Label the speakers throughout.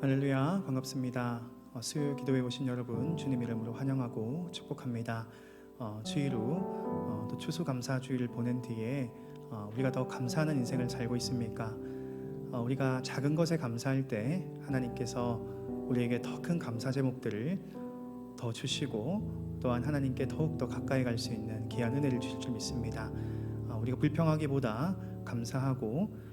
Speaker 1: 할렐루야, 반갑습니다. 수요 기도에 오신 여러분 주님 이름으로 환영하고 축복합니다. 주일 후 또 추수감사주일을 보낸 뒤에 우리가 더 감사하는 인생을 살고 있습니까? 우리가 작은 것에 감사할 때 하나님께서 우리에게 더 큰 감사 제목들을 더 주시고 또한 하나님께 더욱더 가까이 갈 수 있는 귀한 은혜를 주실 줄 믿습니다. 우리가 불평하기보다 감사하고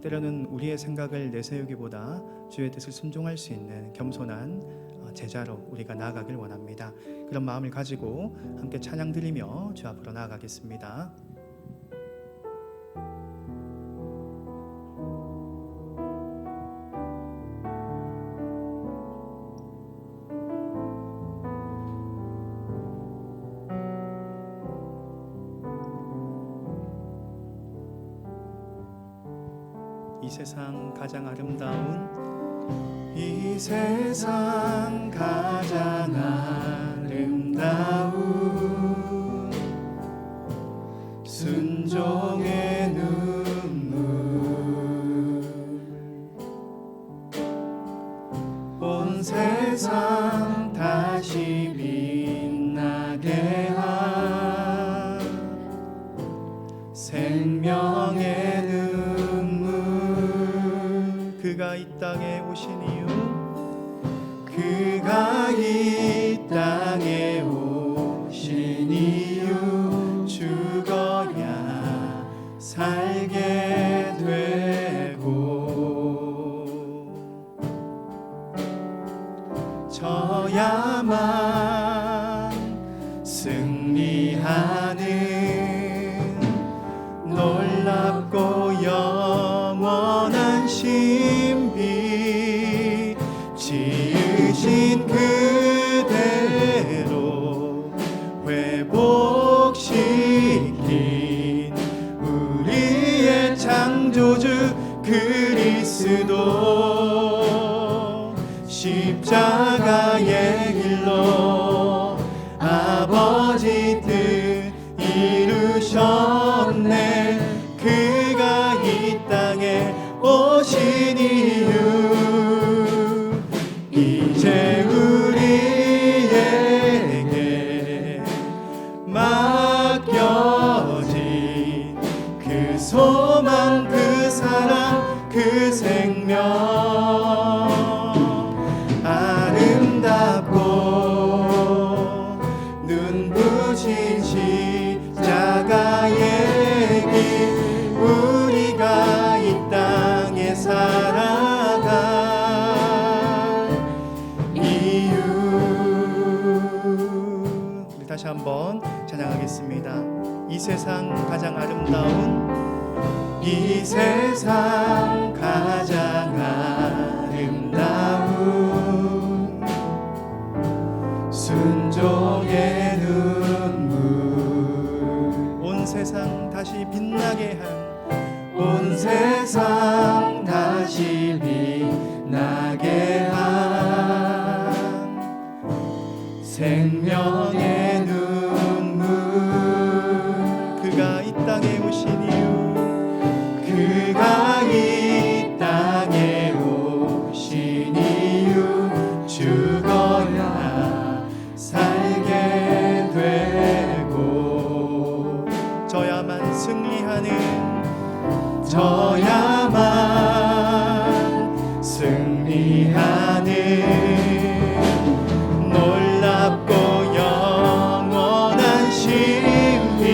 Speaker 1: 때로는 우리의 생각을 내세우기보다 주의 뜻을 순종할 수 있는 겸손한 제자로 우리가 나아가길 원합니다. 그런 마음을 가지고 함께 찬양 드리며 주 앞으로 나아가겠습니다. 이 세상 가장 아름다운 이 세상 가장 아름다운 순종의 눈물 온 세상 다시 빛나게 한 생명의 그가 이 땅에 오신 이유 그가 이 땅에 오신 이유 죽어야 살게 되고 져야만 승리하는 놀랍고 영원한 신비 지으신 그대로 회복시킨 우리의 창조주 그리스도 십자가의 길로 아버지 뜻 이루셨네. 그가 이 땅에 오신 이유 이제 우리에게 맡겨진 그 소망 그 사랑 그 생명 아름답고 눈부신 십자가의 길 우리가 이 땅에 살아갈 이유. 우리 다시 한번 찬양하겠습니다. 이 세상 가장 아름다운 이 세상 가장 아름다운 순종의 눈물 온 세상 다시 빛나게 한 온 세상 다시 빛나게 한 생명의 눈물 그가 이 땅에 오신 이유 그가 이 땅에 오신 이유 죽어야 살게 되고 져야만 승리하는 져야만 승리하는 놀랍고 영원한 신비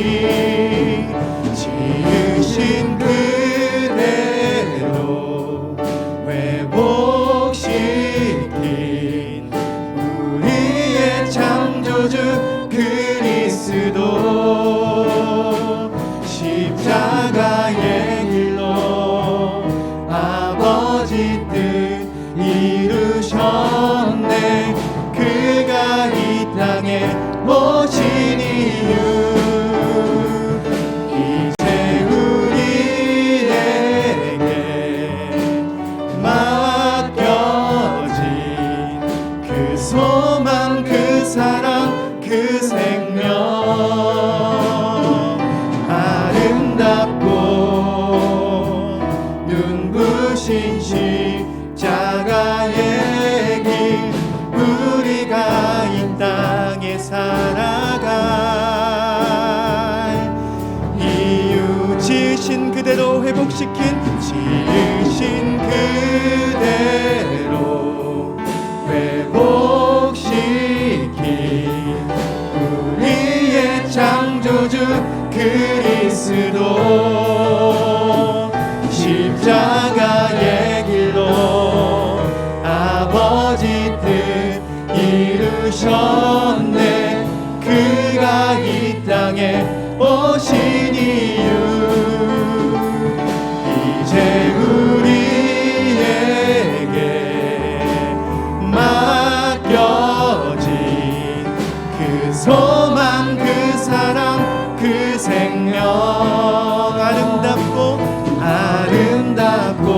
Speaker 1: 지으신 그대로 회복시킨 우리의 창조주 그리스도 십자가의 아버지 뜻 이루셨네. 그가 이 땅에 오신 이유 이제 우리에게 회복시킨 지으신 그대로 회복시킨 우리의 창조주 그리스도 십자가의 길로 아버지 뜻 이루셨네. 그가 이 땅에 오신 이유 이제 우리에게 맡겨진 그 소망 그 사랑 그 생명 아름답고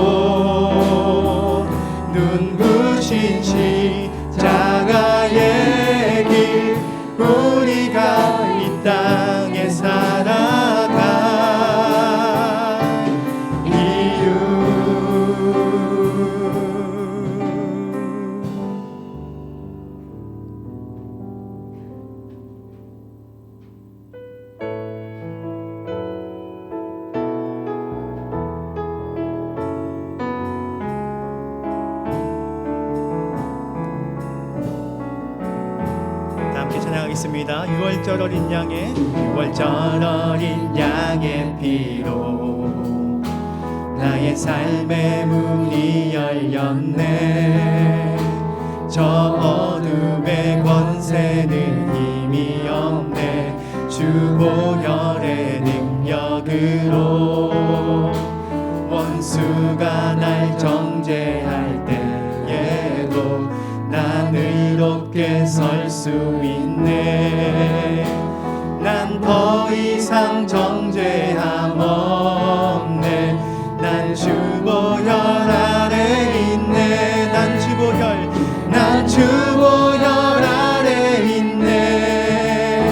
Speaker 1: 눈부신 십자가의 길 우리가 이 땅에 살아갈 이유 함께 찬양하겠습니다. 6월절 어린 양의 6월절 어린 양의 피로 나의 삶의 문이 열렸네. 저 어둠의 권세는 힘이 없네. 주 보혈의 능력으로 원수가 날 정죄할 때에도 난 의롭게 설 수 있네. 난 더 이상 정죄함 없네. 난 주 보혈 아래 있네. 난 주 보혈 아래 있네.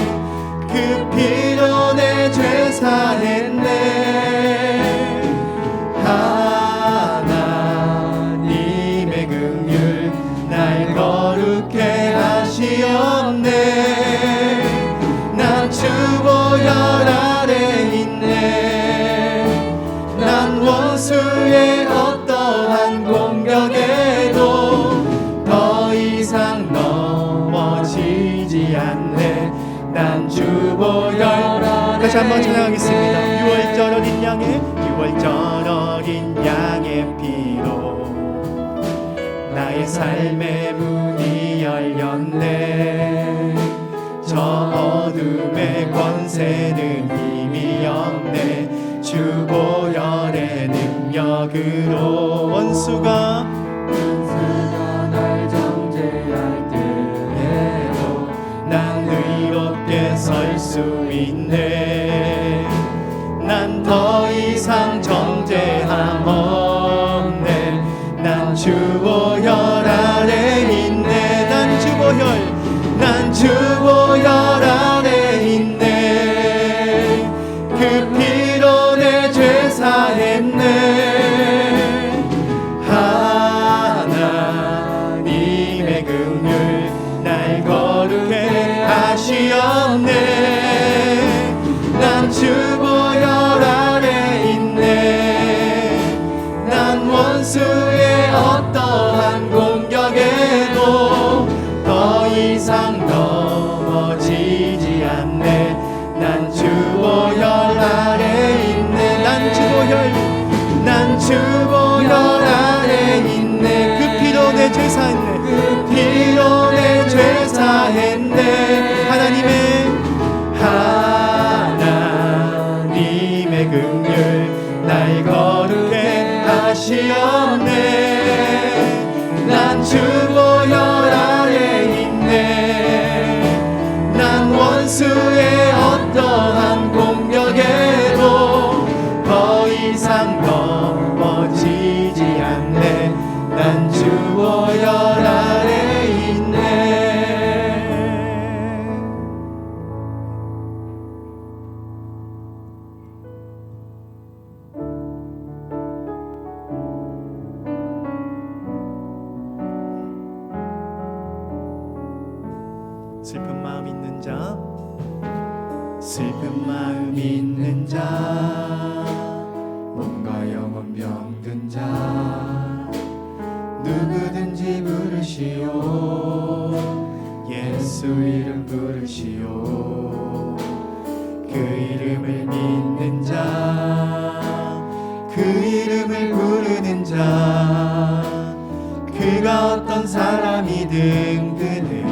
Speaker 1: 그 피로 내 죄 사했네. 하나님의 긍휼 날 거룩해 하시었네. 난 주 보혈 아래 있네. 난 원수의 어떠한 공격에도 더 이상 넘어지지 않네. 난 주 보혈 다시 한번 찬양하겠습니다. 6월절 어린 양의 6월절 어린 양의 피로 나의 삶의 문이 열렸네. 저 어둠의 권세는 힘이 없네. 주 보혈의 능력으로 원수가 날 정죄할 때에도 난 의롭게 설 수 있네. 난 더 이상 정죄함 없네. 난 주 보혈 아래 있네. 난 주 보혈 아래 있네. 그 피로 내 죄 사했네. 하나님의 긍휼 날 거룩해 하시었네. 난 주 보혈 아래 있네. 난 원수의 어떠한 공격에도 더 이상 넘어지지 않네. 난 주 보혈 아래 있네. 난 주 보혈 아래 있네. 그 피로 내 죄 사했네. 그 피로 내 죄 사했네. 하나님의 긍휼 날 거룩해 하시었네. 난 주 보혈 아래 있네. 난 원수의 어떠한 공격에도 더 이상 넘어지지 않네. 난 주 보혈 아래 있네. 슬픈 마음 있는 자, 슬픈 마음 있는 자, 뭔가 있는 자 그가 어떤 사람이든 그는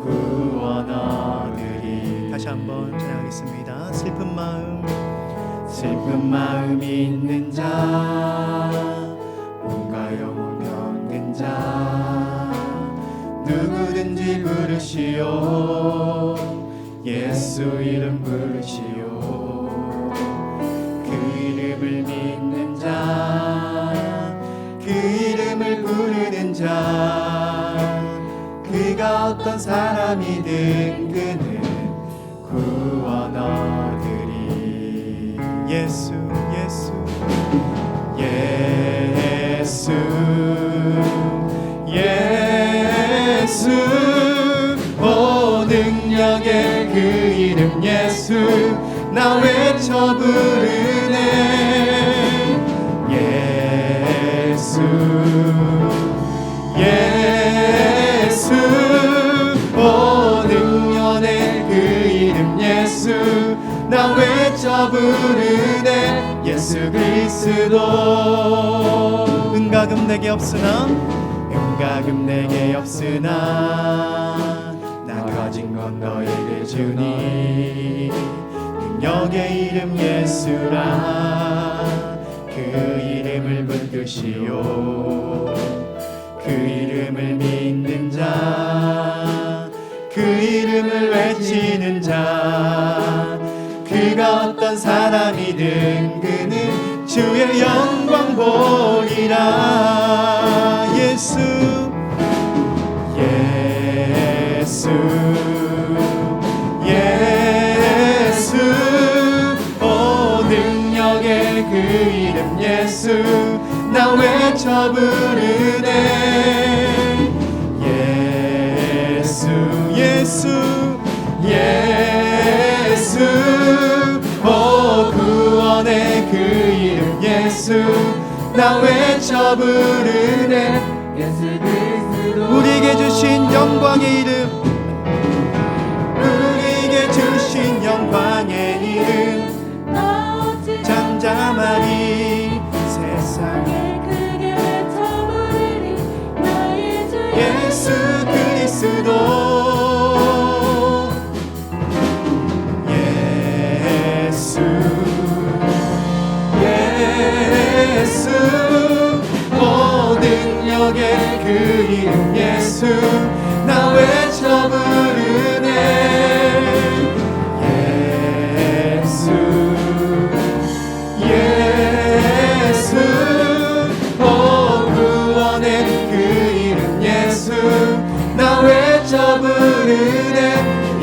Speaker 1: 구원 얻으리. 다시 한번 찬양하겠습니다. 슬픈 마음이 있는 자 몸과 영혼 병든 자 누구든지 부르시오 예수 이름 부르시오. 그 이름을 믿는 자 그 이름을 부르는 자 그가 어떤 사람이든 그는 구원 얻으리. 예수 예수 예수 예수 오 능력의 그 이름 예수 나 외쳐 부르네. 예수 예수 오 능력의 그 이름 예수 나 외쳐 부르네. 예수 그리스도. 은가금 내게 없으나 나 가진 건 너에게 주니 능력의 이름 예수라. 그 이름을 붙드시오. 그 이름을 믿는 자 그 이름을 외치는 자 그가 어떤 사람이든 그는 주의 영광 보리라. 예수 예수 예수 오 능력의 그 이름 예수 나 외쳐 부르네. 예수 예수 예수 오 구원의 그 이름 예수 나 외쳐 부르네. 예수 그리스도. 우리에게 주신 영광의 이름 우리에게 주신 영광의 이름 잠잠하니 세상에 크게 외쳐부르니 나의 주 예수 그리스도. 예수 예수 오 능력의 그 이름 예수 나 외쳐 부르네. 예수 예수 오 구원의 그 이름 예수 나 외쳐 부르네.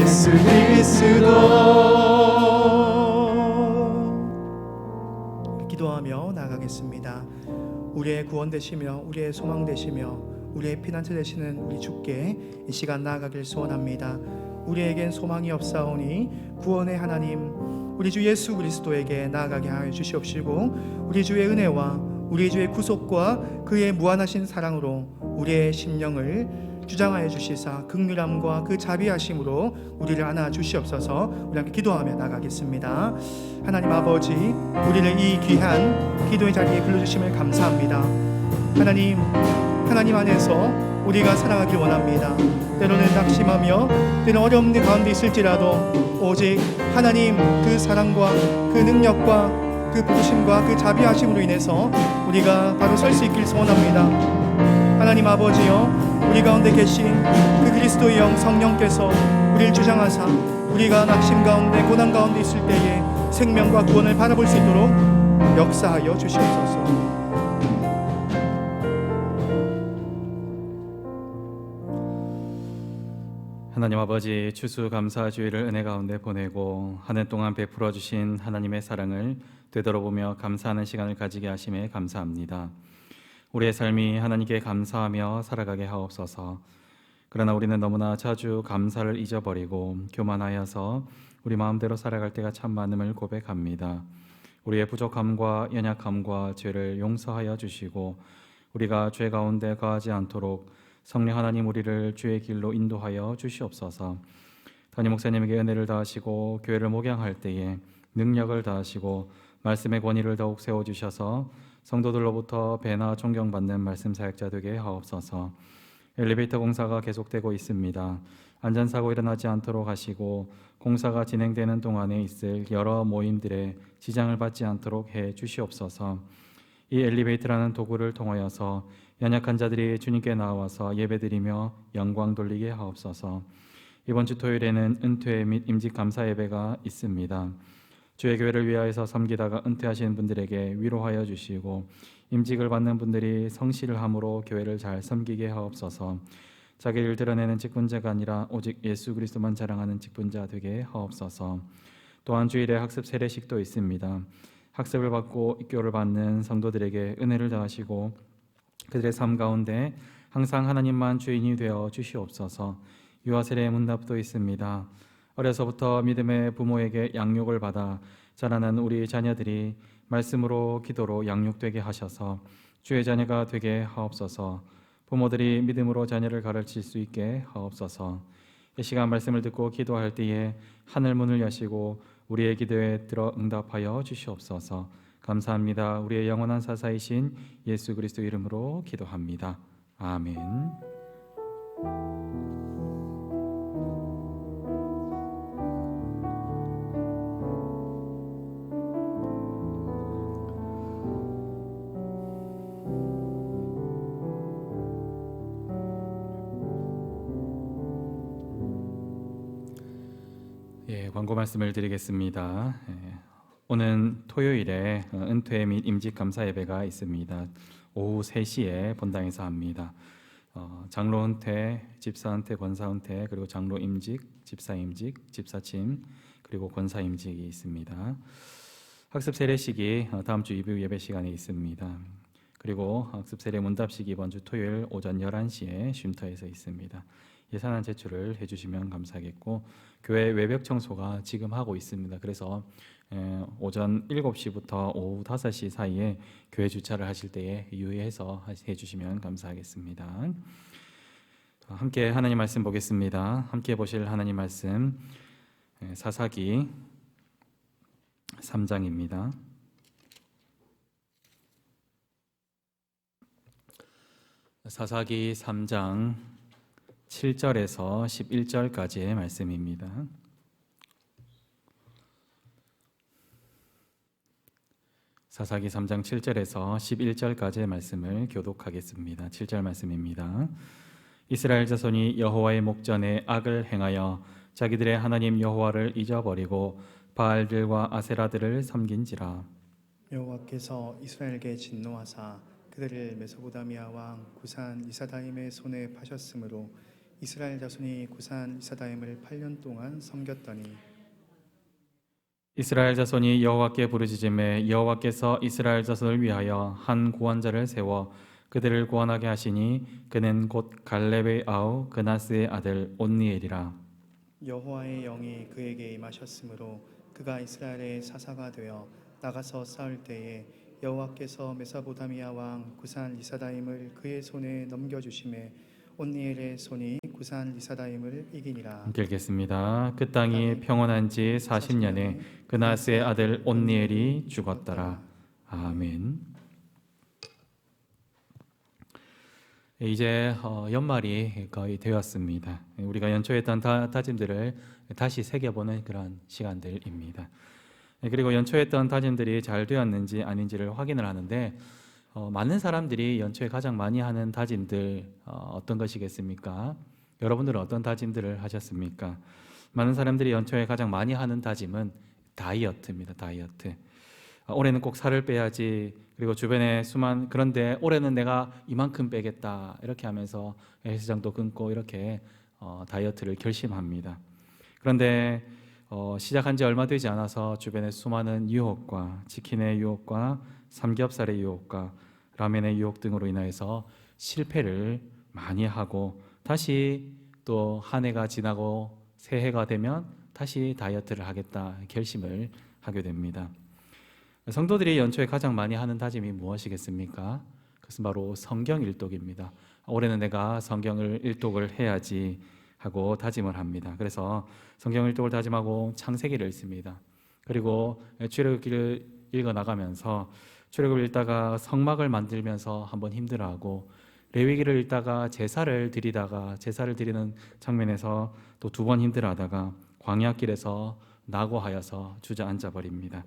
Speaker 1: 예수 그리스도. 기도하며 나아가겠습니다. 우리의 구원 되시며 우리의 소망 되시며 우리의 피난처 되시는 우리 주께 이 시간 나아가길 소원합니다. 우리에겐 소망이 없사오니 구원의 하나님 우리 주 예수 그리스도에게 나아가게 하여 주시옵시고 우리 주의 은혜와 우리 주의 구속과 그의 무한하신 사랑으로 우리의 심령을 주장하여 주시사 긍휼함과 그 자비하심으로 우리를 안아 주시옵소서. 우리 함께 기도하며 나가겠습니다. 하나님 아버지 우리를 이 귀한 기도의 자리에 불러주심을 감사합니다. 하나님 안에서 우리가 살아가길 원합니다. 때로는 낙심하며 때로는 어려움 가운데 있을지라도 오직 하나님 그 사랑과 그 능력과 그 부르심과 그 자비하심으로 인해서 우리가 바로 설 수 있길 소원합니다. 하나님 아버지여 우리 가운데 계신 그 그리스도의 영 성령께서 우리를 주장하사 우리가 낙심 가운데 고난 가운데 있을 때에 생명과 구원을 바라볼 수 있도록 역사하여 주시옵소서.
Speaker 2: 하나님 아버지 추수감사주의를 은혜 가운데 보내고 한 해 동안 베풀어 주신 하나님의 사랑을 되돌아보며 감사하는 시간을 가지게 하심에 감사합니다. 우리의 삶이 하나님께 감사하며 살아가게 하옵소서. 그러나 우리는 너무나 자주 감사를 잊어버리고 교만하여서 우리 마음대로 살아갈 때가 참 많음을 고백합니다. 우리의 부족함과 연약함과 죄를 용서하여 주시고 우리가 죄 가운데 거하지 않도록 성령 하나님 우리를 주의 길로 인도하여 주시옵소서. 담임 목사님에게 은혜를 다하시고 교회를 목양할 때에 능력을 다하시고 말씀의 권위를 더욱 세워주셔서 성도들로부터 배나 존경받는 말씀 사역자 되게 하옵소서. 엘리베이터 공사가 계속되고 있습니다. 안전사고 일어나지 않도록 하시고 공사가 진행되는 동안에 있을 여러 모임들의 지장을 받지 않도록 해 주시옵소서. 이 엘리베이터라는 도구를 통하여서 연약한 자들이 주님께 나와서 예배드리며 영광 돌리게 하옵소서. 이번 주 토요일에는 은퇴 및 임직 감사 예배가 있습니다. 주의 교회를 위하여서 섬기다가 은퇴하시는 분들에게 위로하여 주시고 임직을 받는 분들이 성실을 함으로 교회를 잘 섬기게 하옵소서. 자기를 드러내는 직분자가 아니라 오직 예수 그리스도만 자랑하는 직분자 되게 하옵소서. 또한 주일에 학습 세례식도 있습니다. 학습을 받고 입교를 받는 성도들에게 은혜를 더하시고 그들의 삶 가운데 항상 하나님만 주인이 되어 주시옵소서. 유아 세례 문답도 있습니다. 어려서부터 믿음의 부모에게 양육을 받아 자라는 우리 자녀들이 말씀으로 기도로 양육되게 하셔서 주의 자녀가 되게 하옵소서. 부모들이 믿음으로 자녀를 가르칠 수 있게 하옵소서. 이 시간 말씀을 듣고 기도할 때에 하늘 문을 여시고 우리의 기도에 들어 응답하여 주시옵소서. 감사합니다. 우리의 영원한 사사이신 예수 그리스도 이름으로 기도합니다. 아멘. 광고 말씀을 드리겠습니다. 오는 토요일에 은퇴 및 임직 감사 예배가 있습니다. 오후 3시에 본당에서 합니다. 장로 은퇴, 집사 은퇴, 권사 은퇴, 그리고 장로 임직, 집사 임직, 집사침, 그리고 권사 임직이 있습니다. 학습 세례식이 다음 주 2부 예배 시간에 있습니다. 그리고 학습 세례 문답식이 이번 주 토요일 오전 11시에 쉼터에서 있습니다. 예산안 제출을 해주시면 감사하겠고 교회 외벽 청소가 지금 하고 있습니다. 그래서 오전 7시부터 오후 5시 사이에 교회 주차를 하실 때에 유의해서 해주시면 감사하겠습니다. 함께 하나님 말씀 보겠습니다. 함께 보실 하나님 말씀 사사기 3장입니다. 사사기 3장 7절에서 11절까지의 말씀입니다. 사사기 3장 7절에서 11절까지의 말씀을 교독하겠습니다. 7절 말씀입니다. 이스라엘 자손이 여호와의 목전에 악을 행하여 자기들의 하나님 여호와를 잊어버리고 바알들과 아세라들을 섬긴지라.
Speaker 1: 여호와께서 이스라엘에게 진노하사 그들을 메소포다미아 왕 구산 이사다임의 손에 파셨으므로 이스라엘 자손이 구산 이사다임을 8년 동안 섬겼더니
Speaker 2: 이스라엘 자손이 여호와께 부르짖음에 여호와께서 이스라엘 자손을 위하여 한 구원자를 세워 그들을 구원하게 하시니 그는 곧 갈렙의 아우 그나스의 아들 온니엘이라.
Speaker 1: 여호와의 영이 그에게 임하셨으므로 그가 이스라엘의 사사가 되어 나가서 싸울 때에 여호와께서 메소포다미아 왕 구산 이사다임을 그의 손에 넘겨주심에 온니엘의 손이 구산 이사다임을 이기니라.
Speaker 2: 함께 읽겠습니다. 그 땅이 평온한 지 40년에 그나스의 아들 온니엘이 죽었더라. 아멘. 이제 연말이 거의 되었습니다. 우리가 연초했던 다짐들을 다시 새겨보는 그런 시간들입니다. 그리고 연초했던 다짐들이 잘 되었는지 아닌지를 확인을 하는데 많은 사람들이 연초에 가장 많이 하는 다짐들 어떤 것이겠습니까? 여러분들은 어떤 다짐들을 하셨습니까? 많은 사람들이 연초에 가장 많이 하는 다짐은 다이어트입니다. 다이어트. 올해는 꼭 살을 빼야지. 그리고 주변에 그런데 올해는 내가 이만큼 빼겠다 이렇게 하면서 헬스장도 끊고 이렇게 다이어트를 결심합니다. 그런데 시작한 지 얼마 되지 않아서 주변에 수많은 유혹과 치킨의 유혹과 삼겹살의 유혹과 라면의 유혹 등으로 인해서 실패를 많이 하고 다시 또 한 해가 지나고 새해가 되면 다시 다이어트를 하겠다 결심을 하게 됩니다. 성도들이 연초에 가장 많이 하는 다짐이 무엇이겠습니까? 그것은 바로 성경 일독입니다. 올해는 내가 성경을 일독을 해야지 하고 다짐을 합니다. 그래서 성경 일독을 다짐하고 창세기를 읽습니다. 그리고 출애굽기를 읽어 나가면서 출애굽을 읽다가 성막을 만들면서 한번 힘들어하고, 레위기를 읽다가 제사를 드리는 장면에서 또 두 번 힘들어하다가 광야길에서 낙오하여서 주저앉아 버립니다.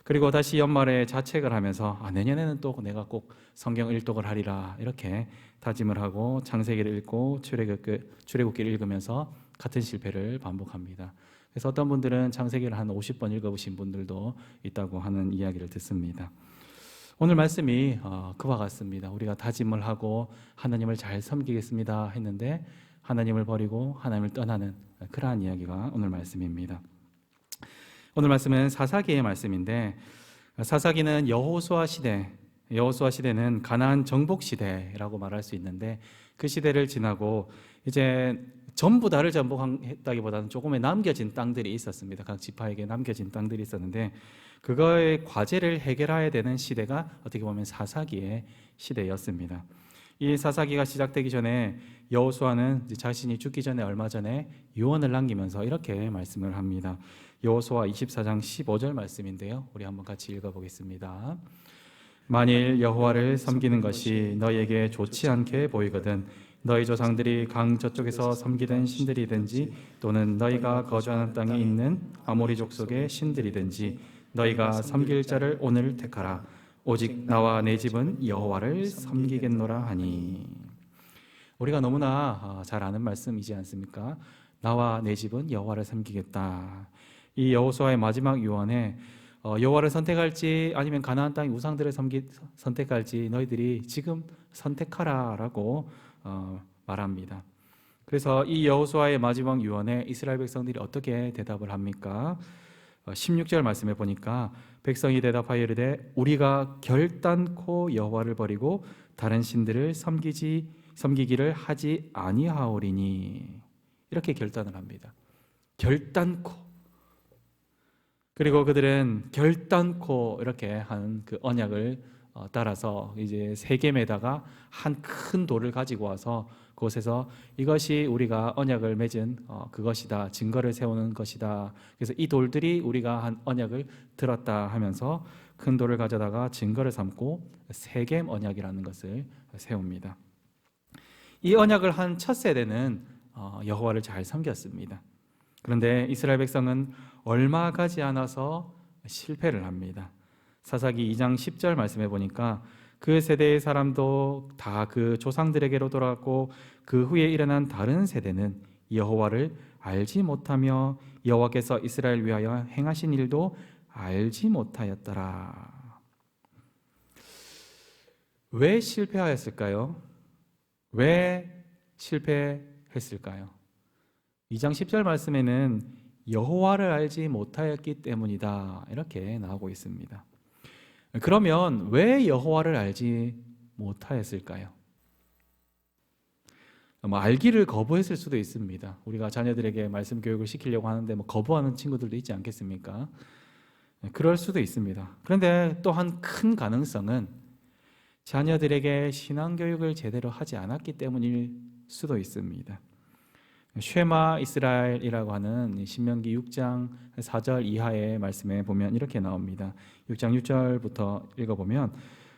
Speaker 2: 그리고 다시 연말에 자책을 하면서 내년에는 또 내가 꼭 성경 일독을 하리라 이렇게 다짐을 하고 창세기를 읽고 출애굽기를 읽으면서 같은 실패를 반복합니다. 그래서 어떤 분들은 창세기를 한 50번 읽어보신 분들도 있다고 하는 이야기를 듣습니다. 오늘 말씀이 그와 같습니다. 우리가 다짐을 하고 하나님을 잘 섬기겠습니다 했는데 하나님을 버리고 하나님을 떠나는 그러한 이야기가 오늘 말씀입니다. 오늘 말씀은 사사기의 말씀인데, 사사기는 여호수아 시대는 가나안 정복 시대라고 말할 수 있는데, 그 시대를 지나고 이제 전부 다를 정복했다기보다는 조금의 남겨진 땅들이 있었습니다. 각 지파에게 남겨진 땅들이 있었는데 그거의 과제를 해결해야 되는 시대가 어떻게 보면 사사기의 시대였습니다. 이 사사기가 시작되기 전에 여호수아는 자신이 죽기 전에 얼마 전에 유언을 남기면서 이렇게 말씀을 합니다. 여호수아 24장 15절 말씀인데요, 우리 한번 같이 읽어보겠습니다. 만일 여호와를 섬기는 것이 너희에게 좋지 않게 보이거든 너희 조상들이 강 저쪽에서 섬기던 신들이든지 또는 너희가 거주하는 땅에 있는 아모리 족속의 신들이든지 너희가 섬길 자를 오늘 택하라. 오직 나와 내 집은 여호와를 섬기겠노라 하니. 우리가 너무나 잘 아는 말씀이지 않습니까? 나와 내 집은 여호와를 섬기겠다. 이 여호수아의 마지막 유언에 여호와를 선택할지 아니면 가나안 땅의 우상들을 선택할지 너희들이 지금 선택하라라고 말합니다. 그래서 이 여호수아의 마지막 유언에 이스라엘 백성들이 어떻게 대답을 합니까? 16절 말씀에 보니까 백성이 대답하여 이르되 우리가 결단코 여호와를 버리고 다른 신들을 섬기기를 하지 아니하오리니, 이렇게 결단을 합니다. 결단코. 그리고 그들은 결단코 이렇게 한 그 언약을 따라서 이제 세겜에다가 한 큰 돌을 가지고 와서 그곳에서 이것이 우리가 언약을 맺은 그것이다, 증거를 세우는 것이다. 그래서 이 돌들이 우리가 한 언약을 들었다 하면서 큰 돌을 가져다가 증거를 삼고 세겜 언약이라는 것을 세웁니다. 이 언약을 한 첫 세대는 여호와를 잘 섬겼습니다. 그런데 이스라엘 백성은 얼마 가지 않아서 실패를 합니다. 사사기 2장 10절 말씀해 보니까 그 세대의 사람도 다 그 조상들에게로 돌아갔고 그 후에 일어난 다른 세대는 여호와를 알지 못하며 여호와께서 이스라엘 위하여 행하신 일도 알지 못하였더라. 왜 실패하였을까요? 왜 실패했을까요? 2장 10절 말씀에는 여호와를 알지 못하였기 때문이다 이렇게 나오고 있습니다. 그러면 왜 여호와를 알지 못하였을까요? 알기를 거부했을 수도 있습니다. 우리가 자녀들에게 말씀 교육을 시키려고 하는데 거부하는 친구들도 있지 않겠습니까? 그럴 수도 있습니다. 그런데 또한 큰 가능성은 자녀들에게 신앙 교육을 제대로 하지 않았기 때문일 수도 있습니다. 쉐마 이스라엘이라고 하는 신명기 6장 4절 이하의 말씀에 보면 이렇게 나옵니다. 6장 6절부터 읽어보면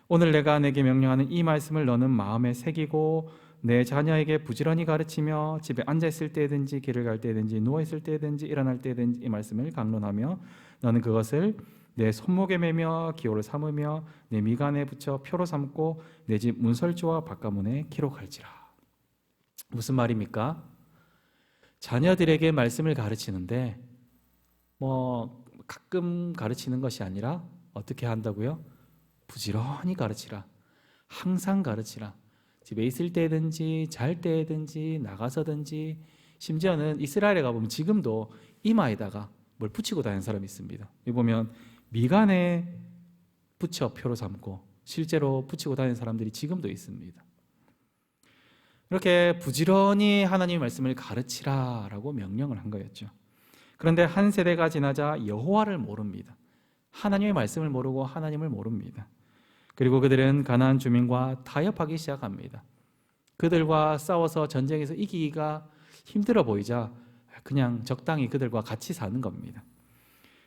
Speaker 2: 오늘 내가 내게 명령하는 이 말씀을 너는 마음에 새기고 내 자녀에게 부지런히 가르치며 집에 앉아있을 때든지 길을 갈 때든지 누워있을 때든지 일어날 때든지 이 말씀을 강론하며 너는 그것을 내 손목에 매며 기호를 삼으며 내 미간에 붙여 표로 삼고 내 집 문설주와 바깥문에 기록할지라. 무슨 말입니까? 자녀들에게 말씀을 가르치는데 가끔 가르치는 것이 아니라 어떻게 한다고요? 부지런히 가르치라. 항상 가르치라. 집에 있을 때든지 잘 때든지 나가서든지, 심지어는 이스라엘에 가보면 지금도 이마에다가 뭘 붙이고 다니는 사람이 있습니다. 여기 보면 미간에 붙여 표로 삼고 실제로 붙이고 다니는 사람들이 지금도 있습니다. 이렇게 부지런히 하나님의 말씀을 가르치라라고 명령을 한 거였죠. 그런데 한 세대가 지나자 여호와를 모릅니다. 하나님의 말씀을 모르고 하나님을 모릅니다. 그리고 그들은 가나안 주민과 타협하기 시작합니다. 그들과 싸워서 전쟁에서 이기기가 힘들어 보이자 그냥 적당히 그들과 같이 사는 겁니다.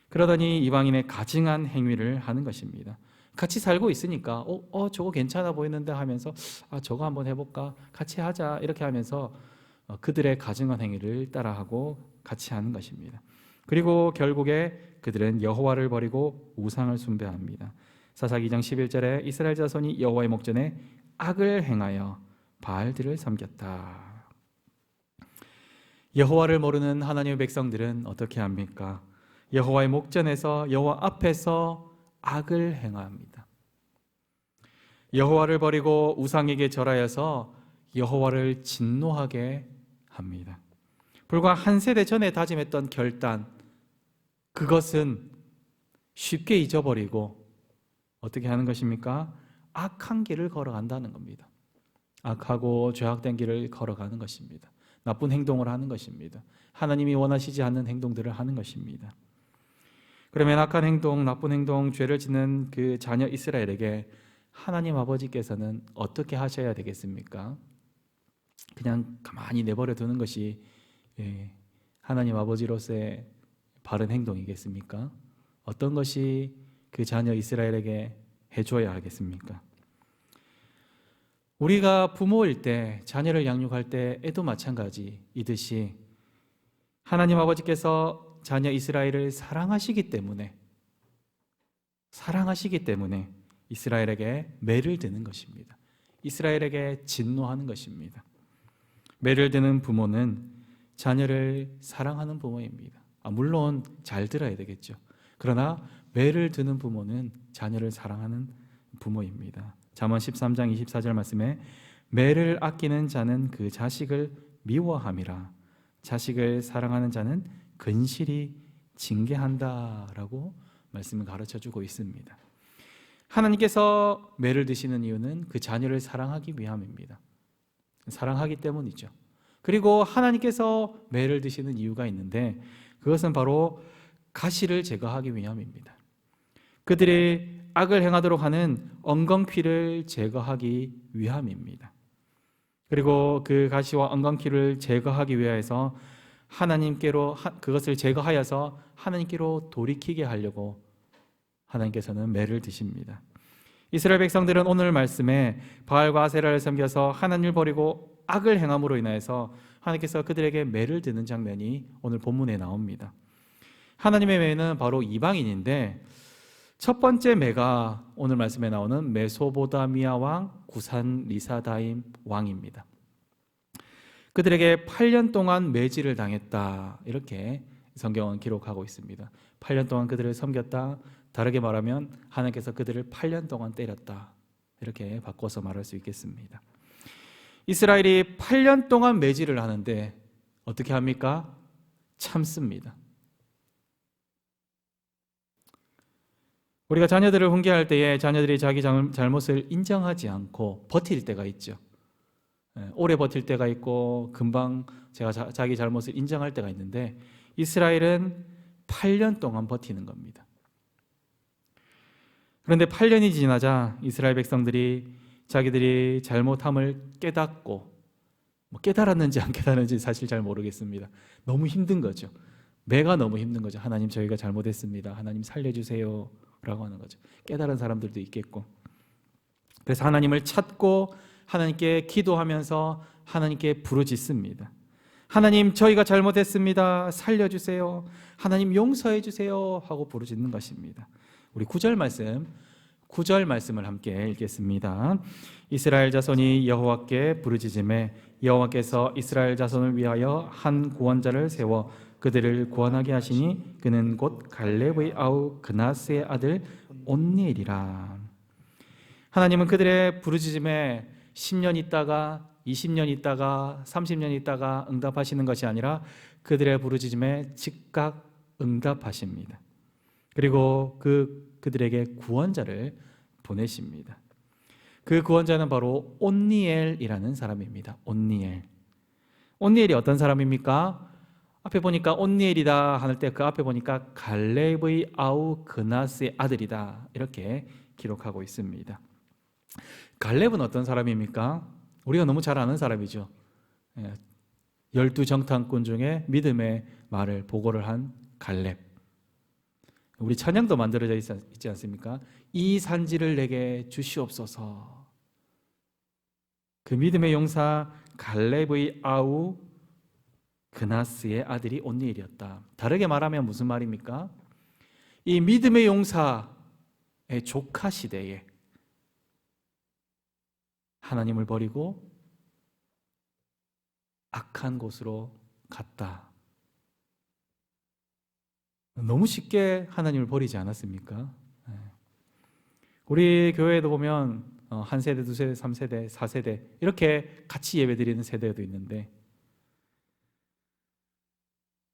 Speaker 2: 그러더니 이방인의 가증한 행위를 하는 것입니다. 같이 살고 있으니까 저거 괜찮아 보이는데 하면서 저거 한번 해볼까? 같이 하자 이렇게 하면서 그들의 가증한 행위를 따라하고 같이 하는 것입니다. 그리고 결국에 그들은 여호와를 버리고 우상을 숭배합니다. 사사기 2장 11절에 이스라엘 자손이 여호와의 목전에 악을 행하여 바알들을 섬겼다. 여호와를 모르는 하나님의 백성들은 어떻게 합니까? 여호와의 목전에서 여호와 앞에서 악을 행합니다. 여호와를 버리고 우상에게 절하여서 여호와를 진노하게 합니다. 불과 한 세대 전에 다짐했던 결단, 그것은 쉽게 잊어버리고 어떻게 하는 것입니까? 악한 길을 걸어간다는 겁니다. 악하고 죄악된 길을 걸어가는 것입니다. 나쁜 행동을 하는 것입니다. 하나님이 원하시지 않는 행동들을 하는 것입니다. 그러면 악한 행동, 나쁜 행동, 죄를 짓는 그 자녀 이스라엘에게 하나님 아버지께서는 어떻게 하셔야 되겠습니까? 그냥 가만히 내버려 두는 것이 하나님 아버지로서의 바른 행동이겠습니까? 어떤 것이 그 자녀 이스라엘에게 해줘야 하겠습니까? 우리가 부모일 때, 자녀를 양육할 때에도 마찬가지이듯이 하나님 아버지께서 자녀 이스라엘을 사랑하시기 때문에 이스라엘에게 매를 드는 것입니다. 이스라엘에게 진노하는 것입니다. 매를 드는 부모는 자녀를 사랑하는 부모입니다. 물론 잘 들어야 되겠죠. 그러나 매를 드는 부모는 자녀를 사랑하는 부모입니다. 잠언 13장 24절 말씀에 매를 아끼는 자는 그 자식을 미워함이라 자식을 사랑하는 자는 근실히 징계한다라고 말씀을 가르쳐주고 있습니다. 하나님께서 매를 드시는 이유는 그 자녀를 사랑하기 위함입니다. 사랑하기 때문이죠. 그리고 하나님께서 매를 드시는 이유가 있는데 그것은 바로 가시를 제거하기 위함입니다. 그들이 악을 행하도록 하는 엉겅퀴를 제거하기 위함입니다. 그리고 그 가시와 엉겅퀴를 제거하기 위해서 하나님께로 그것을 제거하여서 하나님께로 돌이키게 하려고 하나님께서는 매를 드십니다. 이스라엘 백성들은 오늘 말씀에 바알과 아세라를 섬겨서 하나님을 버리고 악을 행함으로 인하여서 하나님께서 그들에게 매를 드는 장면이 오늘 본문에 나옵니다. 하나님의 매는 바로 이방인인데 첫 번째 매가 오늘 말씀에 나오는 메소보다미아 왕 구산 리사다임 왕입니다. 그들에게 8년 동안 매질을 당했다 이렇게 성경은 기록하고 있습니다. 8년 동안 그들을 섬겼다. 다르게 말하면 하나님께서 그들을 8년 동안 때렸다 이렇게 바꿔서 말할 수 있겠습니다. 이스라엘이 8년 동안 매질을 하는데 어떻게 합니까? 참습니다. 우리가 자녀들을 훈계할 때에 자녀들이 자기 잘못을 인정하지 않고 버틸 때가 있죠. 오래 버틸 때가 있고 금방 자기 잘못을 인정할 때가 있는데 이스라엘은 8년 동안 버티는 겁니다. 그런데 8년이 지나자 이스라엘 백성들이 자기들이 잘못함을 깨닫고 깨달았는지 안 깨달았는지 사실 잘 모르겠습니다. 너무 힘든 거죠. 매가 너무 힘든 거죠. 하나님 저희가 잘못했습니다. 하나님 살려주세요 라고 하는 거죠. 깨달은 사람들도 있겠고 그래서 하나님을 찾고 하나님께 기도하면서 하나님께 부르짖습니다. 하나님 저희가 잘못했습니다. 살려주세요. 하나님 용서해 주세요 하고 부르짖는 것입니다. 우리 9절 말씀을 함께 읽겠습니다. 이스라엘 자손이 여호와께 부르짖음에 여호와께서 이스라엘 자손을 위하여 한 구원자를 세워 그들을 구원하게 하시니 그는 곧 갈렙의 아우 그나스의 아들 온니엘이라. 하나님은 그들의 부르짖음에 10년 있다가 20년 있다가 30년 있다가 응답하시는 것이 아니라 그들의 부르짖음에 즉각 응답하십니다. 그리고 그들에게 구원자를 보내십니다. 그 구원자는 바로 온니엘이라는 사람입니다. 온니엘이 어떤 사람입니까? 앞에 보니까 온니엘이다 하는 때 그 앞에 보니까 갈렙의 아우 그나스의 아들이다 이렇게 기록하고 있습니다. 갈렙은 어떤 사람입니까? 우리가 너무 잘 아는 사람이죠. 12정탐꾼 중에 믿음의 말을 보고를 한 갈렙. 우리 찬양도 만들어져 있지 않습니까? 이 산지를 내게 주시옵소서. 그 믿음의 용사 갈렙의 아우 그나스의 아들이 온니엘이었다. 다르게 말하면 무슨 말입니까? 이 믿음의 용사의 조카 시대에 하나님을 버리고 악한 곳으로 갔다. 너무 쉽게 하나님을 버리지 않았습니까? 우리 교회에도 보면 한 세대, 두 세대, 3세대, 4세대 이렇게 같이 예배드리는 세대도 있는데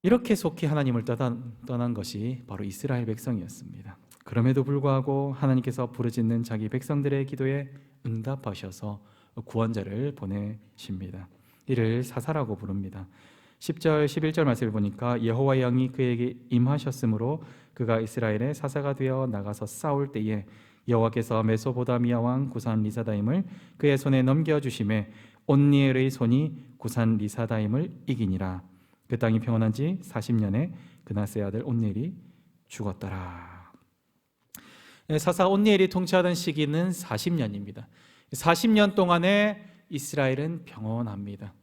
Speaker 2: 이렇게 속히 하나님을 떠난 것이 바로 이스라엘 백성이었습니다. 그럼에도 불구하고 하나님께서 부르짖는 자기 백성들의 기도에 응답하셔서 구원자를 보내십니다. 이를 사사라고 부릅니다. 10절, 11절 말씀을 보니까 여호와의 영이 그에게 임하셨으므로 그가 이스라엘의 사사가 되어 나가서 싸울 때에 여호와께서 메소보다미아 왕 구산 리사다임을 그의 손에 넘겨주심에 온니엘의 손이 구산 리사다임을 이기니라. 그 땅이 평안한 지 40년에 그나스의 아들 온니엘이 죽었더라. 사사 온니엘이 통치하던 시기는 40년입니다. 40년 동안에 이스라엘은 평온합니다.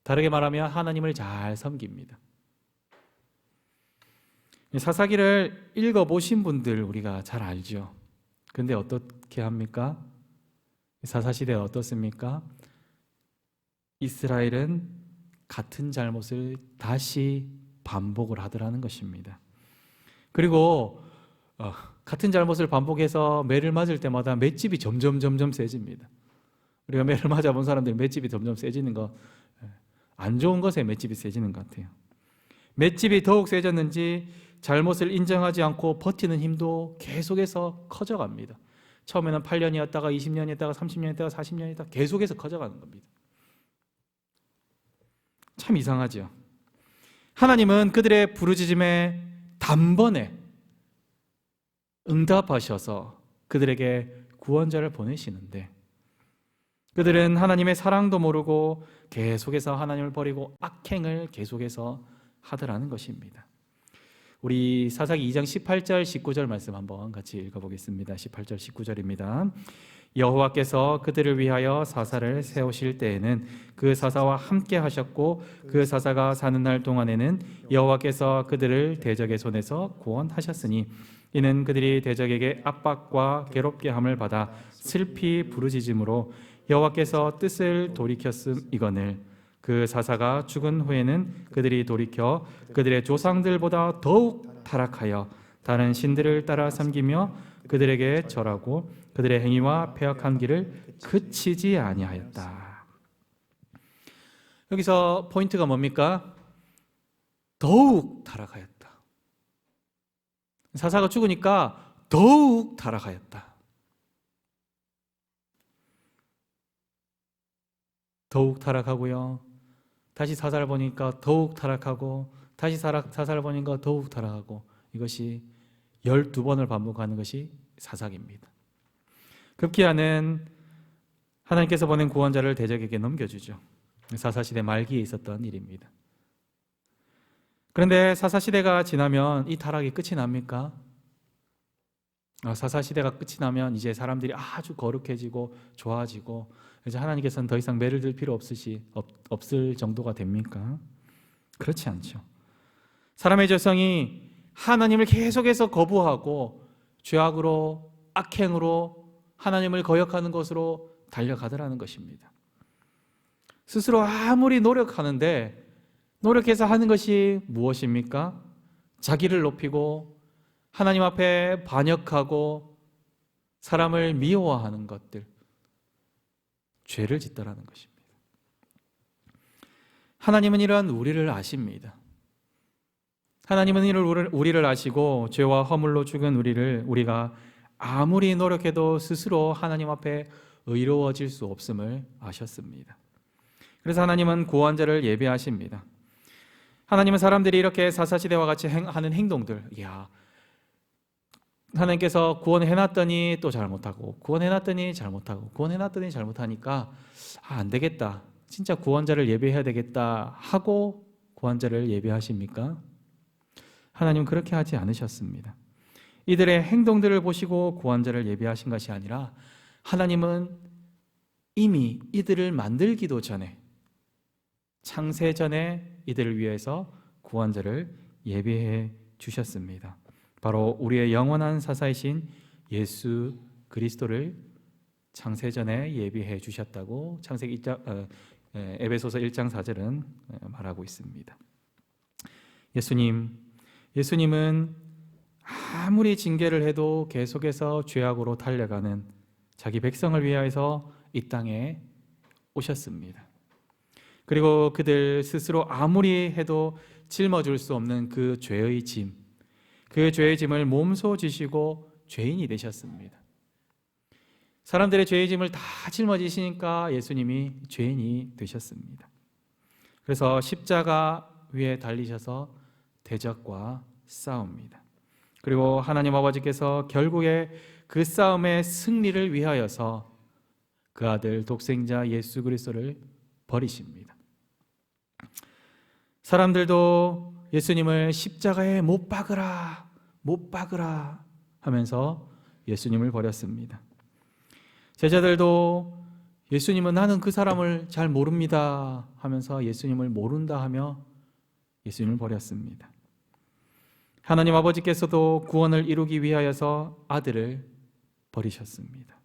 Speaker 2: 다르게 말하면 하나님을 잘 섬깁니다. 사사기를 읽어보신 분들 우리가 잘 알죠. 그런데 어떻게 합니까? 사사시대가 어떻습니까? 이스라엘은 같은 잘못을 다시 반복을 하더라는 것입니다. 그리고 같은 잘못을 반복해서 매를 맞을 때마다 맷집이 점점 세집니다. 우리가 매를 맞아본 사람들이 맷집이 점점 세지는 거 안 좋은 것에 맷집이 세지는 것 같아요. 맷집이 더욱 세졌는지 잘못을 인정하지 않고 버티는 힘도 계속해서 커져갑니다. 처음에는 8년이었다가 20년이었다가 30년이었다가 40년이었다가 계속해서 커져가는 겁니다. 참 이상하죠. 하나님은 그들의 부르짖음에 단번에 응답하셔서 그들에게 구원자를 보내시는데 그들은 하나님의 사랑도 모르고 계속해서 하나님을 버리고 악행을 계속해서 하더라는 것입니다. 우리 사사기 2장 18절 19절 말씀 한번 같이 읽어보겠습니다. 18절 19절입니다. 여호와께서 그들을 위하여 사사를 세우실 때에는 그 사사와 함께 하셨고 그 사사가 사는 날 동안에는 여호와께서 그들을 대적의 손에서 구원하셨으니 이는 그들이 대적에게 압박과 괴롭게 함을 받아 슬피 부르짖음으로 여호와께서 뜻을 돌이켰음이거늘 그 사사가 죽은 후에는 그들이 돌이켜 그들의 조상들보다 더욱 타락하여 다른 신들을 따라 섬기며 그들에게 절하고 그들의 행위와 패역한 길을 그치지 아니하였다. 여기서 포인트가 뭡니까? 더욱 타락하였다. 사사가 죽으니까 더욱 타락하였다. 더욱 타락하고요. 다시 사사를 보니까 더욱 타락하고 다시 사사를 보니까 더욱 타락하고 이것이 12번을 반복하는 것이 사사기입니다. 급기야는 하나님께서 보낸 구원자를 대적에게 넘겨주죠. 사사시대 말기에 있었던 일입니다. 그런데 사사시대가 지나면 이 타락이 끝이 납니까? 사사시대가 끝이 나면 이제 사람들이 아주 거룩해지고 좋아지고 이제 하나님께서는 더 이상 매를 들 필요 없을 정도가 됩니까? 그렇지 않죠. 사람의 죄성이 하나님을 계속해서 거부하고 죄악으로 악행으로 하나님을 거역하는 것으로 달려가더라는 것입니다. 스스로 아무리 노력하는데 노력해서 하는 것이 무엇입니까? 자기를 높이고 하나님 앞에 반역하고 사람을 미워하는 것들, 죄를 짓더라는 것입니다. 하나님은 이러한 우리를 아십니다. 하나님은 우리를 아시고 죄와 허물로 죽은 우리가 아무리 노력해도 스스로 하나님 앞에 의로워질 수 없음을 아셨습니다. 그래서 하나님은 구원자를 예비하십니다. 하나님은 사람들이 이렇게 사사시대와 같이 하는 행동들, 하나님께서 구원해놨더니 또 잘못하고 구원해놨더니 잘못하고 구원해놨더니 잘못하니까 안 되겠다, 진짜 구원자를 예비해야 되겠다 하고 구원자를 예비하십니까? 하나님은 그렇게 하지 않으셨습니다. 이들의 행동들을 보시고 구원자를 예비하신 것이 아니라 하나님은 이미 이들을 만들기도 전에, 창세 전에 이들을 위해서 구원자를 예비해 주셨습니다. 바로 우리의 영원한 사사이신 예수 그리스도를 창세 전에 예비해 주셨다고 창세기 에베소서 1장 4절은 말하고 있습니다. 예수님은 아무리 징계를 해도 계속해서 죄악으로 달려가는 자기 백성을 위하여서 이 땅에 오셨습니다. 그리고 그들 스스로 아무리 해도 짊어질 수 없는 그 죄의 짐, 그 죄의 짐을 몸소 지시고 죄인이 되셨습니다. 사람들의 죄의 짐을 다 짊어지시니까 예수님이 죄인이 되셨습니다. 그래서 십자가 위에 달리셔서 대적과 싸웁니다. 그리고 하나님 아버지께서 결국에 그 싸움의 승리를 위하여서 그 아들 독생자 예수 그리스도를 버리십니다. 사람들도 예수님을 십자가에 못 박으라, 못 박으라 하면서 예수님을 버렸습니다. 제자들도 예수님은 나는 그 사람을 잘 모릅니다 하면서 예수님을 모른다 하며 예수님을 버렸습니다. 하나님 아버지께서도 구원을 이루기 위하여서 아들을 버리셨습니다.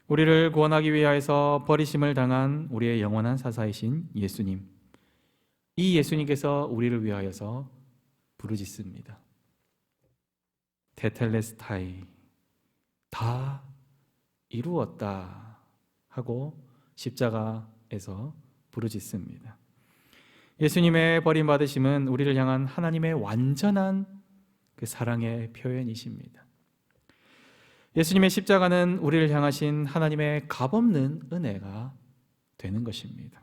Speaker 2: 우리를 구원하기 위하여서 버리심을 당한 우리의 영원한 사사이신 예수님, 이 예수님께서 우리를 위하여서 부르짖습니다. 테텔레스타이, 다 이루었다 하고 십자가에서 부르짖습니다. 예수님의 버림받으심은 우리를 향한 하나님의 완전한 그 사랑의 표현이십니다. 예수님의 십자가는 우리를 향하신 하나님의 값없는 은혜가 되는 것입니다.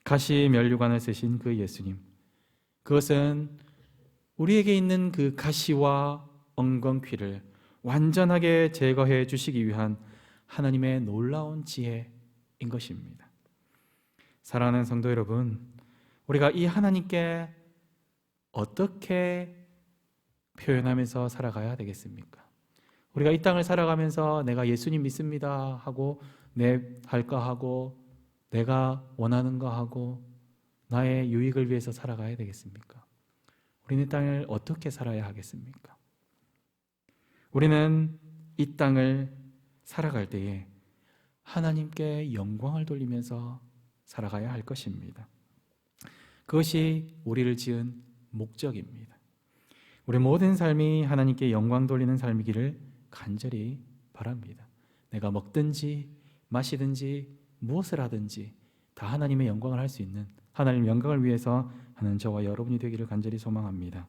Speaker 2: 가시 면류관을 쓰신 그 예수님, 그것은 우리에게 있는 그 가시와 엉겅퀴를 완전하게 제거해 주시기 위한 하나님의 놀라운 지혜인 것입니다. 사랑하는 성도 여러분, 우리가 이 하나님께 어떻게 표현하면서 살아가야 되겠습니까? 우리가 이 땅을 살아가면서 내가 예수님 믿습니다 하고 내 할 거 하고 내가 원하는 거 하고 나의 유익을 위해서 살아가야 되겠습니까? 우리는 이 땅을 어떻게 살아야 하겠습니까? 우리는 이 땅을 살아갈 때에 하나님께 영광을 돌리면서 살아가야 할 것입니다. 그것이 우리를 지은 목적입니다. 우리 모든 삶이 하나님께 영광 돌리는 삶이기를 간절히 바랍니다. 내가 먹든지 마시든지 무엇을 하든지 다 하나님의 영광을 할 수 있는, 하나님의 영광을 위해서 하는 저와 여러분이 되기를 간절히 소망합니다.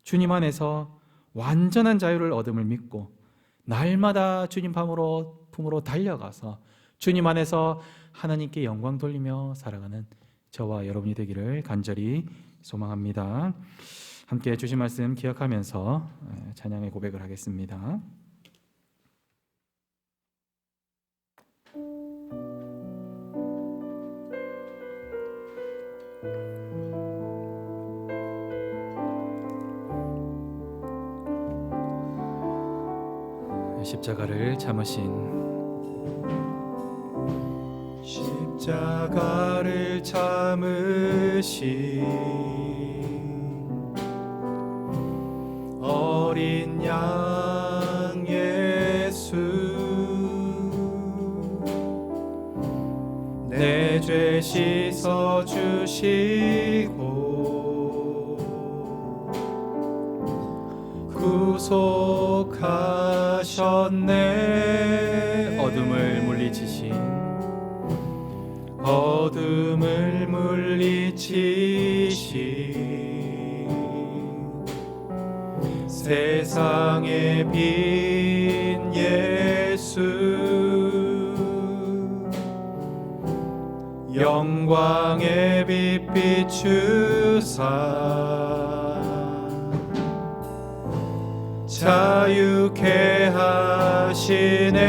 Speaker 2: 주님 안에서 완전한 자유를 얻음을 믿고 날마다 주님 품으로 달려가서 주님 안에서 하나님께 영광 돌리며 살아가는 저와 여러분이 되기를 간절히 소망합니다. 함께 주신 말씀 기억하면서 찬양의 고백을 하겠습니다. 십자가를 참으신
Speaker 1: 십자가를 참으신 어린 양 예수, 내 죄 씻어 주시고 구속하셨네.
Speaker 2: 어둠을 물리치신
Speaker 1: 세상의 빛 예수, 영광의 빛 비추사 자유케 하시네.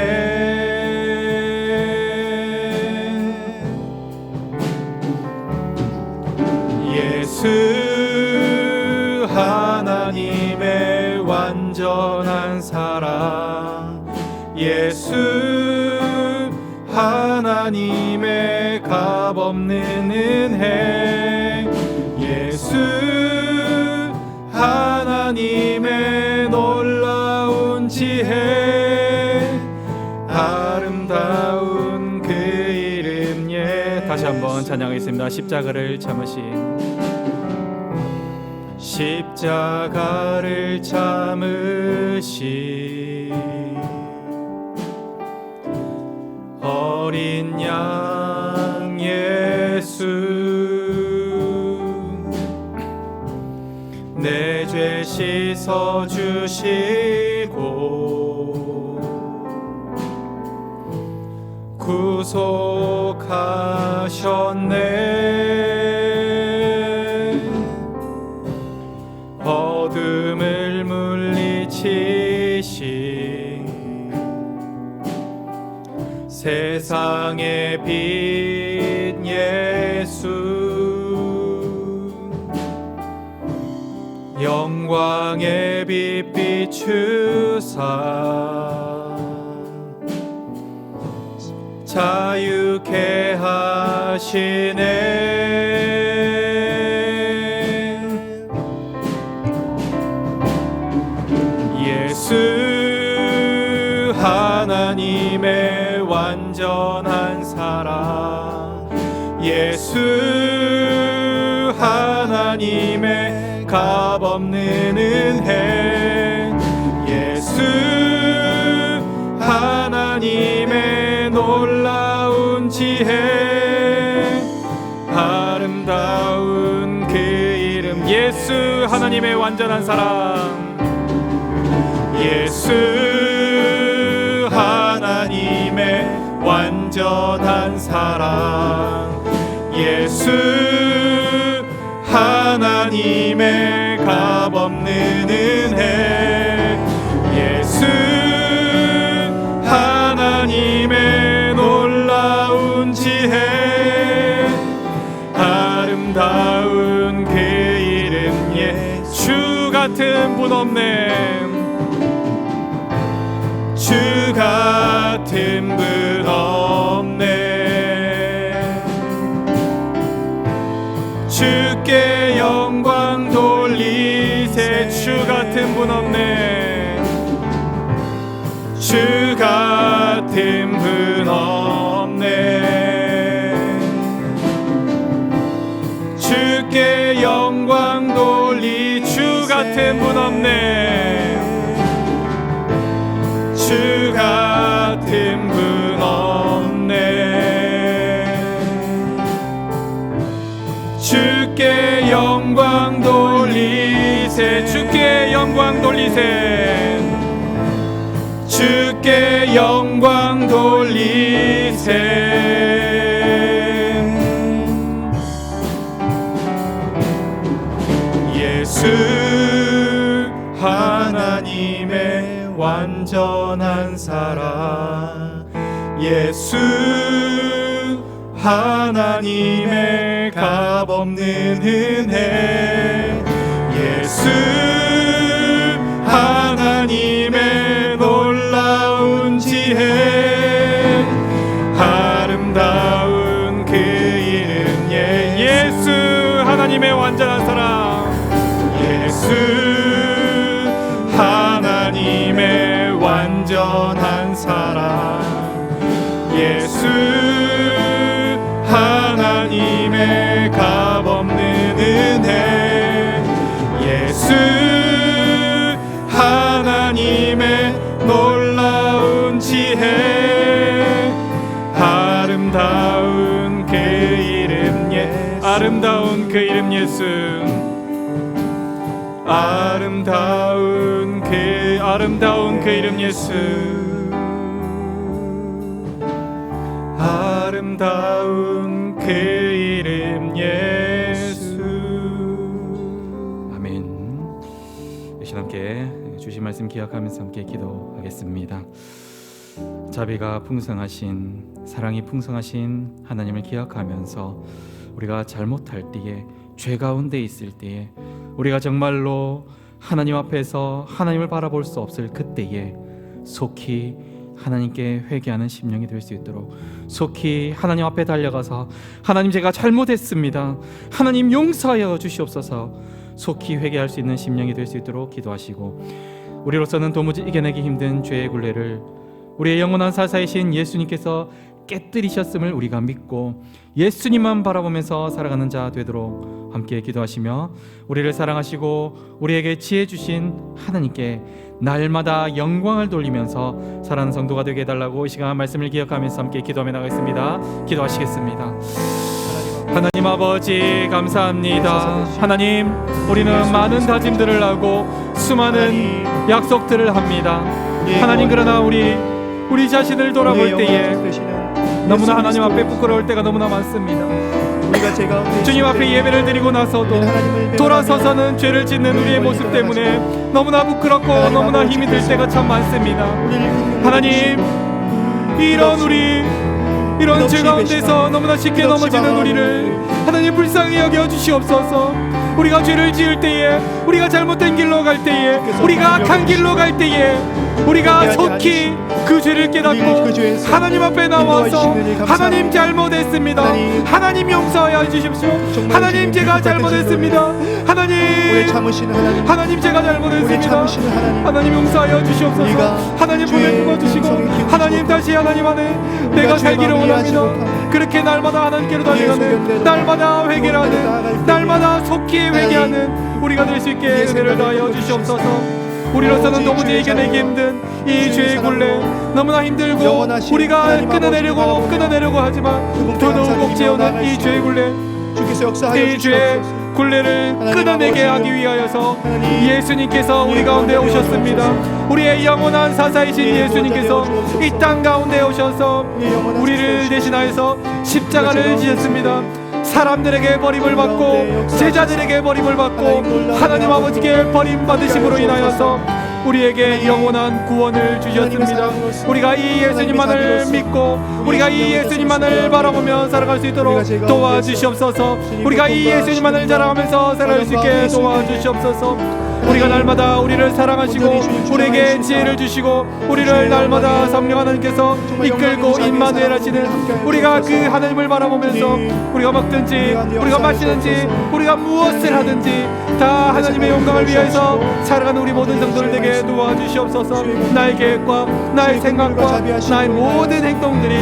Speaker 1: 예수 하나님의
Speaker 2: 사랑 예수 하나님의 값없는 은혜 예수 하나님의 놀라운 지혜 아름다운 그 이름 예 다시 한번 찬양하겠습니다. 십자가를 참으신 어린 양 예수 내 죄 씻어 주시고 구속하셨네 어둠을 물리치신 세상의 빛 예수 영광의 빛 비추사 자유케 하시네 예수 하나님의 완전한 사랑 예수 하나님의 값없는 은혜 예수 하나님의 놀라운 지혜 아름다운 그 이름 예수 하나님의 완전한 사랑 예수 하나님의 완전한 사랑 예수 하나님의 값없는 은혜 예수 하나님의 놀라운 지혜 아름다운 그 이름 예수 같은 분 없네 주 같은 분 없네 주께 영광 돌리세 주 같은 분 없네 주 같은 분 없네 주께 영광 돌리 주 같은 분 없네 주 같은 분 없네 주께 영광 돌리세 주께 영광 돌리세 주께 영광 돌리세 예수 하나님의 완전한 사랑 예수 하나님의 값없는 은혜 예수 하나님의 놀라운 지혜 아름다운 그 이름 예수 하나님의 완전한 사랑 예수 하나님의 완전한 사랑 예수 하나님의 값없는 은혜 예수 하나님의 놀라운 지혜 아름다운 그 이름 예수 아름다운 그 이름 예수 아름다운 그 이름 예수 아름다운 그 이름 예수 아멘. 이 시간 함께 주신 말씀 기억하면서 함께 기도하겠습니다. 자비가 풍성하신 사랑이 풍성하신 하나님을 기억하면서 우리가 잘못할 때에 죄 가운데 있을 때에 우리가 정말로 하나님 앞에서 하나님을 바라볼 수 없을 그때에 속히 하나님께 회개하는 심령이 될 수 있도록, 속히 하나님 앞에 달려가서 하나님 제가 잘못했습니다, 하나님 용서하여 주시옵소서, 속히 회개할 수 있는 심령이 될 수 있도록 기도하시고, 우리로서는 도무지 이겨내기 힘든 죄의 굴레를 우리의 영원한 사사이신 예수님께서 깨뜨리셨음을 우리가 믿고 예수님만 바라보면서 살아가는 자 되도록 함께 기도하시며, 우리를 사랑하시고 우리에게 지혜 주신 하나님께 날마다 영광을 돌리면서 살아가는 성도가 되게 해달라고 이 시간 말씀을 기억하면서 함께 기도하며 나가겠습니다. 기도하시겠습니다. 하나님 아버지 감사합니다. 하나님, 우리는 많은 다짐들을 하고 수많은 약속들을 합니다. 하나님, 그러나 우리 자신을 돌아볼 때에 너무나 하나님 앞에 부끄러울 때가 너무나 많습니다. 주님 앞에 예배를 드리고 나서도 돌아서서는 죄를 짓는 우리의 모습 때문에 너무나 부끄럽고 너무나 힘이 들 때가 참 많습니다. 하나님, 이런 죄 가운데서 너무나 쉽게 넘어지는 우리를 하나님 불쌍히 여겨 주시옵소서. 우리가 죄를 지을 때에, 우리가 잘못된 길로 갈 때에, 우리가 악한 길로 갈 때에 우리가 속히 그 죄를 깨닫고 하나님 앞에 나와서 하나님 잘못했습니다, 하나님 용서하여 주십시오, 하나님 제가 잘못했습니다, 하나님 제가 잘못했습니다, 하나님 용서하여 주시옵소서. 하나님 보내 주시고 하나님 다시 하나님 안에 내가 살기를 원합니다. 그렇게 날마다 하나님께로 달려가는, 날마다 회개를 하는, 날마다 속히 회개하는 우리가 될 수 있게 은혜를 더하여 주시옵소서. 우리로서는 도무지 이겨내기 힘든 이 죄의 굴레, 너무나 힘들고 우리가 끊어내려고 하지만 더더욱 억제해오는 이 죄의 굴레, 이 죄의 굴레를 끊어내게 하기 위하여서 예수님께서 우리 가운데 오셨습니다. 우리의 영원한 사사이신 예수님께서 이 땅 가운데 오셔서 우리를 대신하여서 십자가를 지셨습니다. 사람들에게 버림을 받고 제자들에게 버림을 받고 하나님 아버지께 버림받으심으로 인하여서 우리에게 영원한 구원을 주셨습니다. 우리가 이 예수님만을 믿고 우리가 이 예수님만을 바라보며 살아갈 수 있도록 도와주시옵소서. 우리가 이 예수님만을 자랑하면서 살아갈 수 있게 도와주시옵소서. 우리가 날마다 우리를 사랑하시고 우리에게 지혜를 주시고 우리를 날마다 성령 하나님께서 이끌고 임마누엘 하시는 우리가 그 하나님을 바라보면서 우리가 먹든지 우리가 마시든지 우리가 무엇을 하든지 다 하나님의 영광을 위해서 살아가는 우리 모든 성도를 되게 도와주시옵소서. 나의 계획과 나의 생각과 나의 모든 행동들이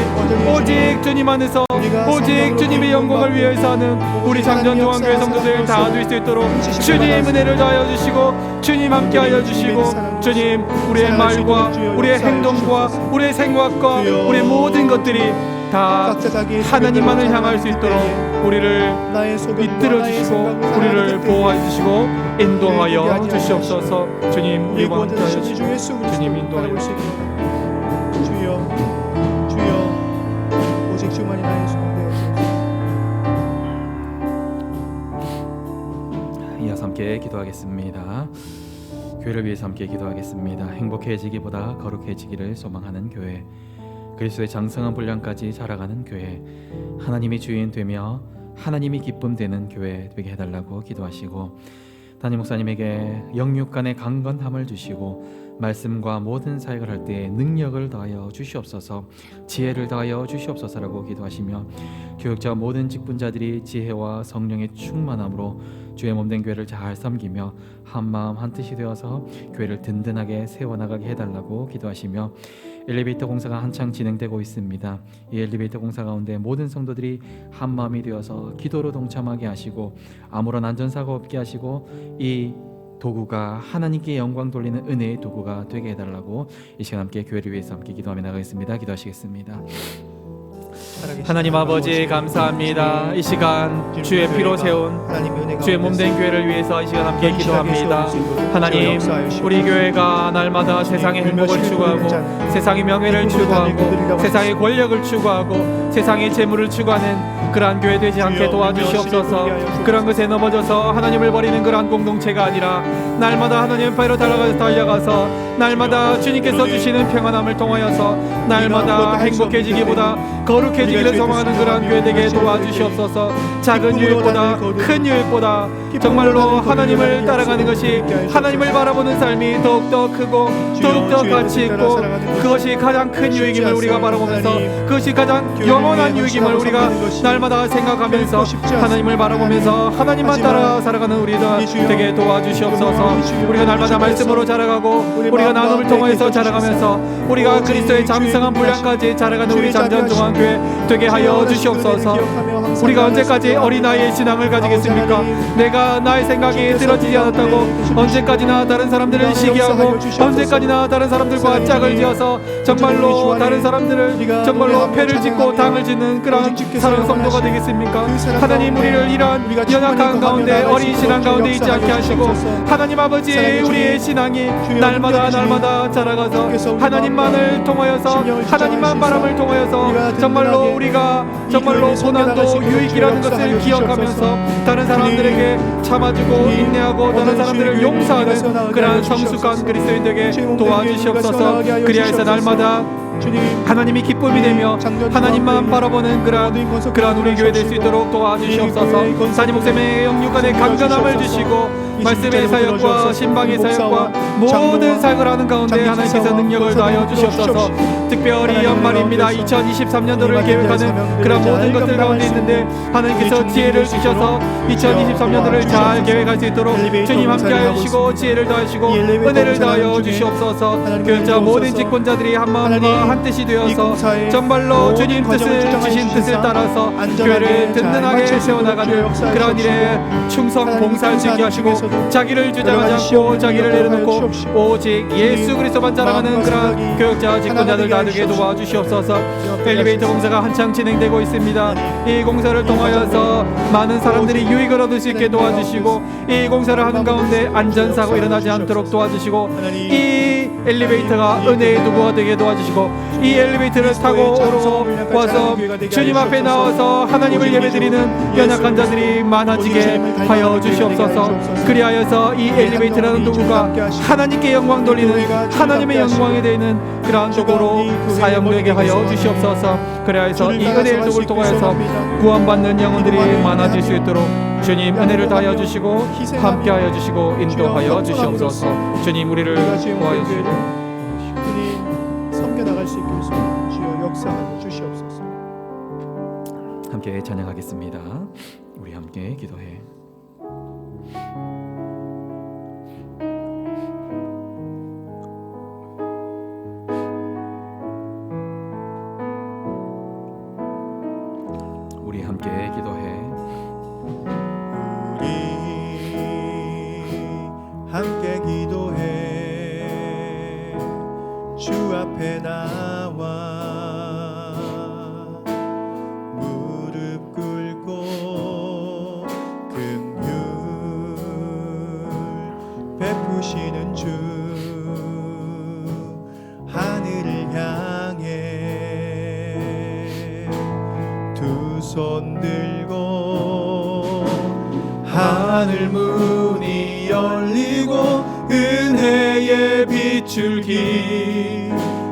Speaker 2: 오직 주님 안에서 오직 주님의 영광을 위해서 하는 우리 장전중앙교회 성도들 다 될 수 있도록 주님 은혜를 더하여 주시고 주님 함께하여 주시고 주님 우리의 말과 우리의 행동과 우리의 생각과 우리의 모든 것들이 다 하나님만을 향할 수 있도록 우리를 이끌어 주시고 우리를 보호해 주시고 인도하여 주시옵소서. 주님 우리와 함께하여 주시고 주님 인도하여 주시고
Speaker 1: 주여 오직 주만이 나의 소망 되어
Speaker 2: 이어서 함께 기도하겠습니다. 교회를 위해서 함께 기도하겠습니다. 행복해지기보다 거룩해지기를 소망하는 교회, 그리스도의 장성한 분량까지 자라가는 교회, 하나님이 주인 되며 하나님이 기쁨 되는 교회 되게 해달라고 기도하시고, 담임 목사님에게 영육 간의 강건함을 주시고 말씀과 모든 사역을 할 때 능력을 더하여 주시옵소서, 지혜를 더하여 주시옵소서라고 기도하시며, 교육자와 모든 직분자들이 지혜와 성령의 충만함으로 주의 몸된 교회를 잘 섬기며 한마음 한뜻이 되어서 교회를 든든하게 세워나가게 해달라고 기도하시며, 엘리베이터 공사가 한창 진행되고 있습니다. 이 엘리베이터 공사 가운데 모든 성도들이 한마음이 되어서 기도로 동참하게 하시고 아무런 안전사고 없게 하시고 이 도구가 하나님께 영광 돌리는 은혜의 도구가 되게 해달라고 이 시간 함께 교회를 위해서 함께 기도하며 나가겠습니다. 기도하시겠습니다. 하나님 아버지 감사합니다. 이 시간 주의 피로 세운 주의 몸된 교회를 위해서 이 시간 함께 기도합니다. 하나님, 우리 교회가 날마다 세상의 행복을 추구하고 세상의 명예를 추구하고 세상의 권력을 추구하고 세상의 재물을 추구하는 그러한 교회 되지 않게 도와주시옵소서. 그런 것에 넘어져서 하나님을 버리는 그러한 공동체가 아니라 날마다 하나님 앞으로 달려가서 날마다 주님께서 주시는 평안함을 통하여서 날마다 행복해지기보다 거룩해지기를 소망하는 그러한 교회 되게 도와주시옵소서. 작은 유익보다 큰 유익보다 정말로 하나님을 따라가는 것이, 하나님을 바라보는 삶이 더욱더 크고 더욱더 가치 있고 그것이 가장 큰 유익임을 우리가 바라보면서, 그것이 가장 영원한 유익임을 우리가 날마다 생각하면서 하나님을 바라보면서 하나님만 따라 살아가는 우리가 되게 도와주시옵소서. 우리가 날마다 말씀으로 자라가고 우리가 나눔을 통해서 자라가면서 우리가 그리스도의 장성한 분량까지 자라가는 우리 잠잠종한 교회 되게 하여 주시옵소서. 우리가 언제까지 어린아이의 신앙을 가지겠습니까? 내가 나의 생각이 들어지지 않았다고 언제까지나 다른 사람들을 시기하고 언제까지나 다른 사람들과 짝을 지어서 정말로 다른 사람들을 정말로 패를 짓고 당을 짓는 그런 사랑 성도가 되겠습니까? 하나님, 우리를 이러한 연약한 가운데 어린 신앙 가운데 있지 않게 하시고 하나님 아버지, 우리의 신앙이 날마다 자라가서 하나님만을 통하여서 하나님만 바람을 통하여서 정말로 우리가 정말로 고난도 유익이라는 것을 기억하면서 다른 사람들에게 참아주고 인내하고 다른 사람들을 용서하는 그러한 성숙한 그리스도인 되게 도와주시옵소서. 그리하여서 날마다 하나님이 기쁨이 되며 하나님만 바라보는 그러한 우리 교회 될 수 있도록 도와주시옵소서. 사님 목사님의 영육 안에 강건함을 주시고 말씀의 사역과 신방의 사역과 모든 사역을 하는 가운데 하나님께서 능력을 다하여 주시옵소서. 특별히 연말입니다. 2023년도를 계획하는 그런 모든 것들 가운데 있는데 하나님께서 지혜를 주셔서 2023년도를 잘 계획할 수 있도록 주님 함께하여 주시고 지혜를 다하시고 은혜를 다하여 주시옵소서. 교회자 모든 직분자들이 한 마음과 한 뜻이 되어서 정말로 주님 주신 뜻을 따라서 교회를 든든하게 세워나가는 그런 일에 충성 봉사할 수 있게 하시고 자기를 주장하지 않고 자기를 내려놓고 오직 예수 그리스도만 자랑하는 그런 교역자 직분자들 다 되게 도와주시옵소서. 엘리베이터 공사가 한창 진행되고 있습니다. 이 공사를 통하여서 많은 사람들이 유익을 얻을 수 있게 도와주시고 이 공사를 하는 가운데 안전사고 일어나지 않도록 도와주시고 이 엘리베이터가 은혜의 도구가 되게 도와주시고 이 엘리베이터를 타고 오르고 와서 주님 앞에 나와서 하나님을 예배드리는 연약한 자들이 많아지게 하여 주시옵소서. 그리하여서 이 엘리베이터라는 도구가 하나님께 영광 돌리는 하나님의 영광에 되는 그러한 도구로 사용되게 하여 주시옵소서. 그리하여서 이 은혜의 도구를 통하여서 구원받는 영혼들이 많아질 수 있도록 주님 은혜를 다하여 주시고 함께하여 주시고 인도하여 주시옵소서. 주님 우리를 도와여 주시고
Speaker 3: 섬겨나갈 수 있게 해주시고 주여 역사하여 주시옵소서.
Speaker 2: 함께 찬양하겠습니다. 우리 함께 기도해. 우리 함께 기도해.
Speaker 3: 우리 함께 기도해. 주 앞에 나와 무릎 꿇고 긍휼 베푸시는 주 하늘을 향해 두 손 들고 하늘 문이 열리고 은혜의 비출기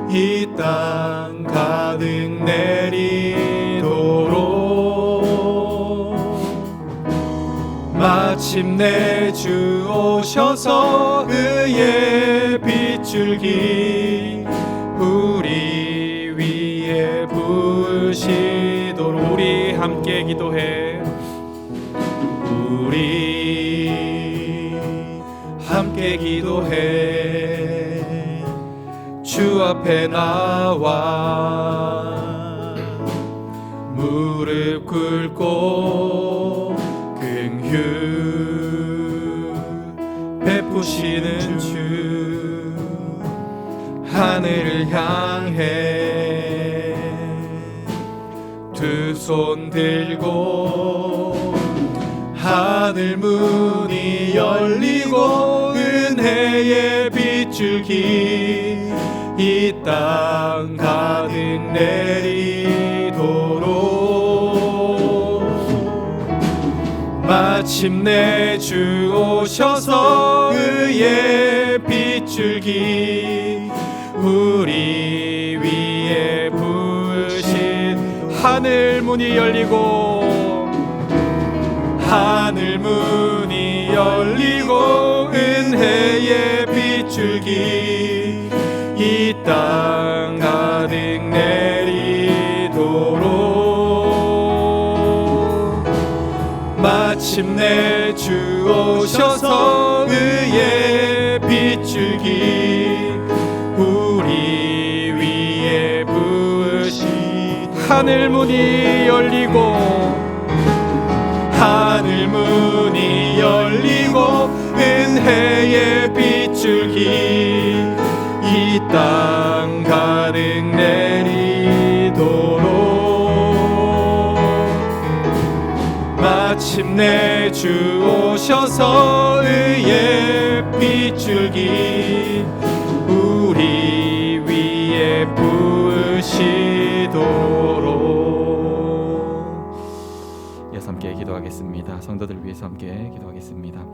Speaker 3: 이 땅 가득 내리도록 마침내 주 오셔서 의의 비출기 우리 위에 부으시도록 우리 함께 기도해. 우리 함께 기도해. 주 앞에 나와 무릎 꿇고 긍휼 베푸시는 주 하늘을 향해 두 손 들고 하늘 문이 열리고 은혜의 비출기 이 땅 가득 내리도록 마침내 주 오셔서 의의 비출기
Speaker 2: 비출기 우리 위에 부으신 하늘 문이 열리고 하늘 문이 열리고 은혜의 비출기 이 땅 가득 내리도록 마침내 주 오셔서 의의 비출기 우리 위에 부으신 하늘 문이 열리고 하늘 문이 열리고 은혜의 비출기 이 땅 가득 내리도록 마침내 주 오셔서 의의 비출기 우리 위에 부으시도록. 이어서 함께 기도하겠습니다. 성도들 위해서 함께 기도하겠습니다.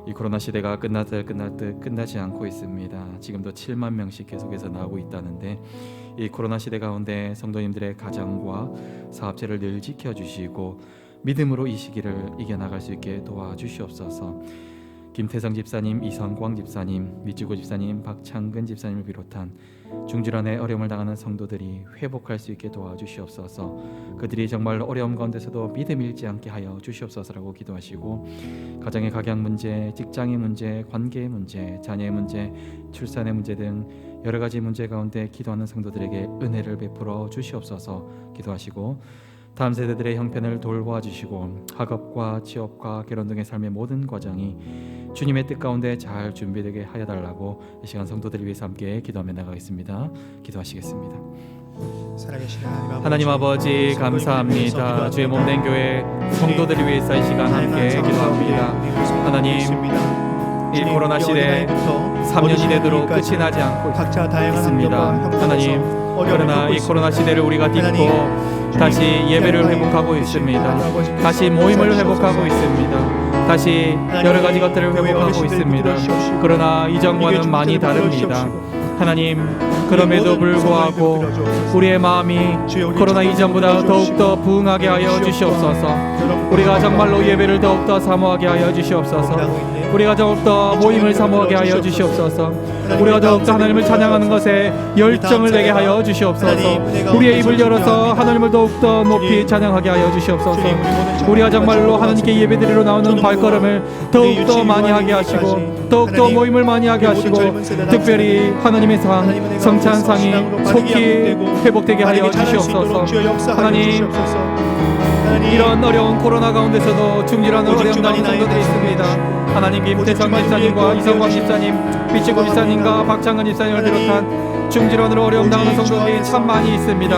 Speaker 2: 이 코로나 시대가 끝날 듯 끝나지 않고 있습니다. 지금도 7만 명씩 계속해서 나오고 있다는데 이 코로나 시대 가운데 성도님들의 가정과 사업체를 늘 지켜주시고 믿음으로 이 시기를 이겨나갈 수 있게 도와주시옵소서. 김태성 집사님, 이성광 집사님, 미주고 집사님, 박창근 집사님을 비롯한 중질환의 어려움을 당하는 성도들이 회복할 수 있게 도와주시옵소서. 그들이 정말 어려움 가운데서도 믿음 잃지 않게 하여 주시옵소서라고 기도하시고 가정의 각양 문제, 직장의 문제, 관계의 문제, 자녀의 문제, 출산의 문제 등 여러 가지 문제 가운데 기도하는 성도들에게 은혜를 베풀어 주시옵소서 기도하시고 다음 세대들의 형편을 돌보아주시고 학업과 취업과 결혼 등의 삶의 모든 과정이 주님의 뜻 가운데 잘 준비되게 하여 달라고 이 시간 성도들을 위해서 함께 기도하며 나가겠습니다. 기도하시겠습니다.
Speaker 1: 살아계신
Speaker 2: 하나님 아버지 감사합니다. 주의 몸된 교회 성도들을 위해서 이 시간 함께 기도합니다. 하나님 이 코로나 시대 3년이 되도록 끝이 나지 않고 있습니다. 하나님 그러나 이 코로나 시대를 우리가 딛고 다시 예배를 회복하고 있습니다. 다시 모임을 회복하고 있습니다. 다시 여러 가지 것들을 회복하고 있습니다. 그러나 이전과는 많이 다릅니다. 하나님 그럼에도 불구하고 우리의 마음이 코로나 이전보다 더욱더 부응하게 하여 주시옵소서. 우리가 정말로 예배를 더욱더 사모하게 하여 주시옵소서. 우리가 더욱더 모임을 사모하게 하여 주시옵소서. 우리가 더욱더 하나님을 찬양하는 것에 열정을 내게 하여 주시옵소서. 우리의 입을 열어서 하나님을 더욱더 높이 찬양하게 하여 주시옵소서. 우리가 정말로 하나님께 예배드리러 나오는 발걸음을 더욱더 많이 하게 하시고 더욱더 모임을 많이 하게 하시고 특별히 하나님의 상, 성찬상이 속히 회복되게 하여 주시옵소서. 하나님 이런 어려운 코로나 가운데서도 중질환으로 어려움 당하는 성도들이 있습니다. 하나님 김태성 집사님과 이성광 집사님, 미치고 집사님과 박창근 집사님을 비롯한 중질환으로 어려움 당하는 성도들이 참 많이 있습니다.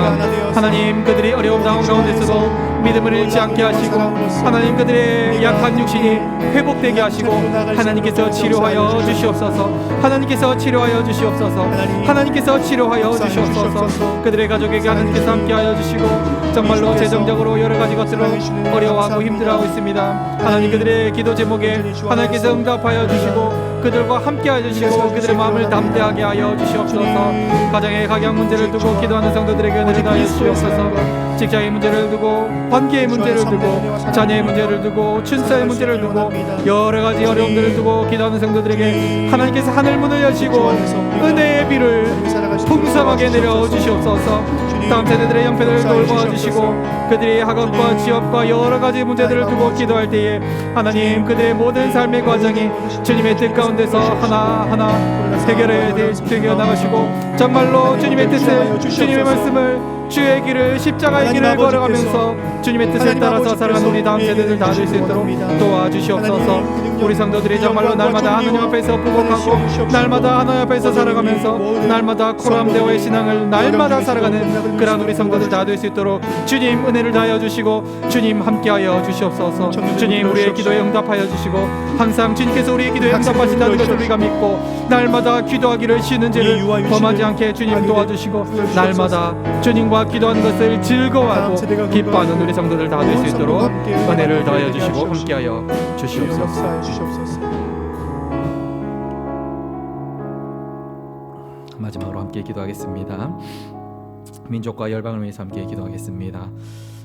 Speaker 2: 하나님 그들이 어려움 당한 가운데서도 믿음을 잃지 않게 하시고 하나님 그들의 약한 육신이 회복되게 하시고 하나님께서 치료하여 주시옵소서. 하나님께서 치료하여 주시옵소서. 하나님께서 치료하여 주시옵소서. 그들의 가족에게 하나님께서 함께하여 주시고 정말로 재정적으로 여러 가지 것들로 어려워하고 힘들어하고 있습니다. 하나님 그들의 기도 제목에 하나님께서 응답하여 주시고 그들과 함께하여 주시고 그들의 마음을 담대하게 하여 주시옵소서. 가정의 각양 문제를 두고 기도하는 성도들에게 은혜를 다하여 주시옵소서. 직장의 문제를 두고 관계의 문제를 두고 자녀의 문제를 두고 출산의 문제를 두고 여러 가지 어려움들을 두고 기도하는 성도들에게 하나님께서 하늘 문을 여시고 은혜의 비를 풍성하게 내려 주시옵소서. 다음 세대들의 형편을 돌보아 주시고 그들이 학업과 취업과 여러 가지 문제들을 두고 기도할 때에 하나님 그들의 모든 삶의 과정이 주님의 뜻 가운데서 하나하나 해결해 되어 나가시고 정말로 주님의 뜻을 주님의 말씀을 주의 길을 십자가의 길을 걸어가면서 주님의 뜻을 따라서 살아가는 우리 다음 세대들 다 될 수 있도록 도와주시옵소서. 우리 성도들이 정말로 날마다 하나님 앞에서 부복하고 날마다 하나님 앞에서 살아가면서 날마다 코람대오의 신앙을 날마다 살아가는 그런 우리 성도들 다 될 수 있도록 주님 은혜를 다하여 주시고 주님 함께하여 주시옵소서. 주님 우리의 기도에 응답하여 주시고 항상 주님께서 우리의 기도에 응답하신다는 것을 우리가 믿고 날마다 기도하기를 쉬는 죄를 범하지 않게 주님 도와주시고 날마다 주님과 기도하는 것을 즐거워하고 기뻐하는 우리 성도들 다 될 수 있도록 은혜를 더하여 주시고 함께하여 주시옵소서. 마지막으로 함께 기도하겠습니다. 민족과 열방을 위해서 함께 기도하겠습니다.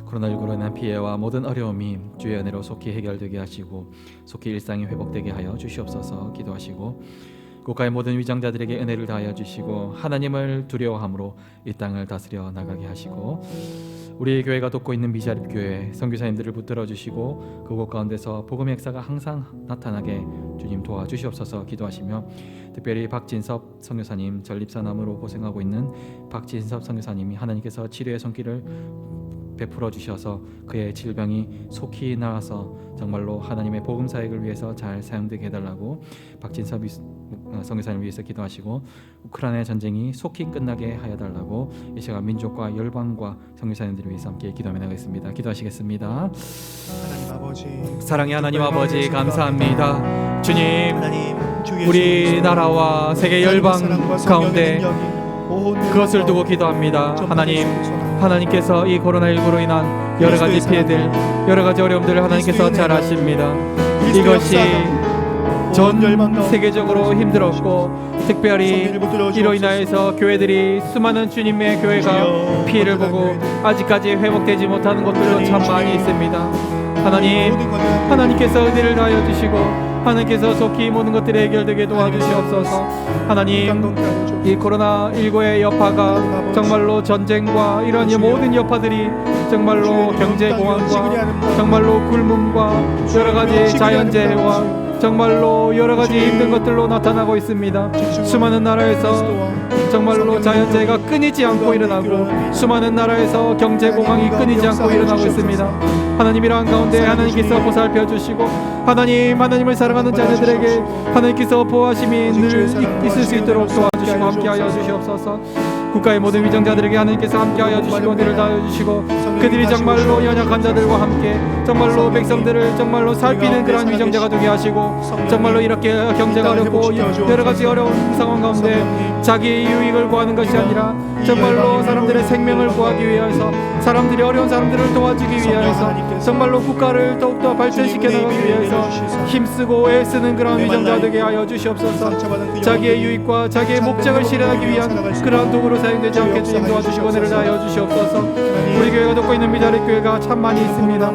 Speaker 2: 코로나19로 인한 피해와 모든 어려움이 주의 은혜로 속히 해결되게 하시고 속히 일상이 회복되게 하여 주시옵소서. 기도하시고 국가의 모든 위정자들에게 은혜를 다하여 주시고 하나님을 두려워함으로 이 땅을 다스려 나가게 하시고 우리 교회가 돕고 있는 미자립 교회 선교사님들을 붙들어 주시고 그곳 가운데서 복음의 역사가 항상 나타나게 주님 도와주시옵소서. 기도하시며 특별히 박진섭 선교사님 전립선암으로 고생하고 있는 박진섭 선교사님이 하나님께서 치료의 손길을 베풀어 주셔서 그의 질병이 속히 나아서 정말로 하나님의 복음 사역을 위해서 잘 사용되게 해달라고 박진섭 선교사님을 위해서 기도하시고 우크라이나 전쟁이 속히 끝나게 하여 달라고 이 시간 민족과 열방과 선교사님들을 위해서 함께 기도하며 나가겠습니다. 기도하시겠습니다.
Speaker 1: 하나님 아버지,
Speaker 2: 사랑의 하나님 아버지 감사합니다. 주님,
Speaker 1: 하나님, 주
Speaker 2: 우리
Speaker 1: 예수
Speaker 2: 나라와 세계 열방 가운데 그것을 두고 기도합니다. 하나님께서 이 코로나19로 인한 여러 가지 피해들, 여러 가지 어려움들을 하나님께서 잘 아십니다. 이것이 전 세계적으로 힘들었고 특별히 이로 인하여서 교회들이 수많은 주님의 교회가 피해를 보고 아직까지 회복되지 못하는 것들도 참 많이 있습니다. 하나님께서 은혜를 다하여 주시고 하나님께서 속히 모든 것들이 해결되게 도와주시옵소서. 하나님, 이 코로나19의 여파가 정말로 전쟁과 이런 모든 여파들이 정말로 경제공황과 정말로 굶음과 여러 가지 자연재해와 정말로 여러 가지 힘든 것들로 나타나고 있습니다. 수많은 나라에서 정말로 자연재해가 끊이지 않고 일어나고 수많은 나라에서 경제공황이 끊이지 않고 일어나고 있습니다. 하나님이란 가운데 하나님께서 보살펴 주시고 하나님을 사랑하는 자녀들에게 하나님께서 보호하심이 늘 있을 수 있도록 도와주시고 함께하여 주시옵소서. 국가의 모든 위정자들에게 하나님께서 함께하여 주시고 은혜를 다하여 주시고 그들이 정말로 연약한 자들과 함께 정말로 백성들을 정말로 살피는 그러한 위정자가 되게 하시고 정말로 이렇게 경제가 어렵고 여러 가지 어려운 상황 가운데 자기 유익을 구하는 것이 아니라 정말로 사람들의 생명을 구하기 위해서 사람들이 어려운 사람들을 도와주기 위해서 정말로 국가를 더욱더 발전시켜 나가기 위해서 힘쓰고 애쓰는 그런 위정자 되게 하여 주시옵소서. 자기의 유익과 자기의 목적을 실현하기 위한 그러한 도구로 사용되지 않게 주님 도와주시고 은혜를 다하여 주시옵소서. 우리 교회가 돕고 있는 미자립 교회가 참 많이 있습니다.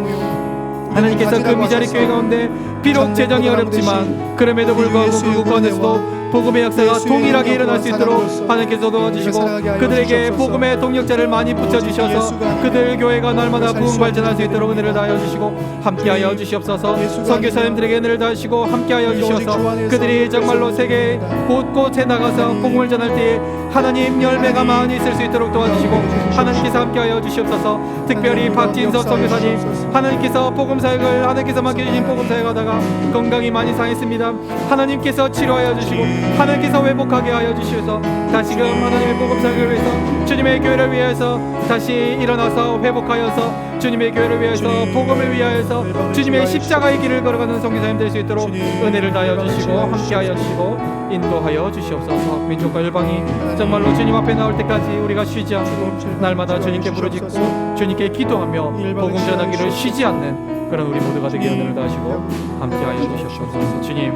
Speaker 2: 하나님께서 그 미자립 교회 가운데 비록 재정이 어렵지만 그럼에도 불구하고 그 가운데서도 복음의 역사가 동일하게 일어날 수 있도록 하나님께서 도와주시고 그들에게 복음의 동력자를 많이 붙여주셔서 그들 교회가 날마다 부흥 발전할 수 있도록 은혜를 다하여 주시고 함께하여 주시옵소서. 선교사님들에게 은혜를 다하시고 함께하여 주셔서 그들이 정말로 세계 곳곳에 나가서 복음을 전할 때에 하나님 열매가 많이 있을 수 있도록 도와주시고 하나님께서 함께하여 주시옵소서. 특별히 박진석 선교사님 하나님께서 복음 사역을 하나님께서 맡겨주신 복음 사역하다가 건강이 많이 상했습니다. 하나님께서 치료하여 주시고 하나님께서 회복하게 하여 주셔서 다시금 하나님의 복음 사역을 위해서 주님의 교회를 위해서 다시 일어나서 회복하여서 주님의 교회를 위해서 복음을 위하여서 주님의 십자가의 길을 걸어가는 선교사님 될 수 있도록 은혜를 다하여 주시고 함께하여 주시고 인도하여 주시옵소서. 민족과 열방이 정말로 주님 앞에 나올 때까지 우리가 쉬지 않고 날마다 주님께 부르짖고 주님께 기도하며 복음 전하기를 쉬지 않는 그런 우리 모두가 되게 은혜를 다하시고 함께하여 주시옵소서. 주님,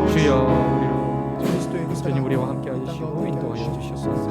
Speaker 2: 주여 주님 우리와 함께하여 주시고 인도하여 주시옵소서.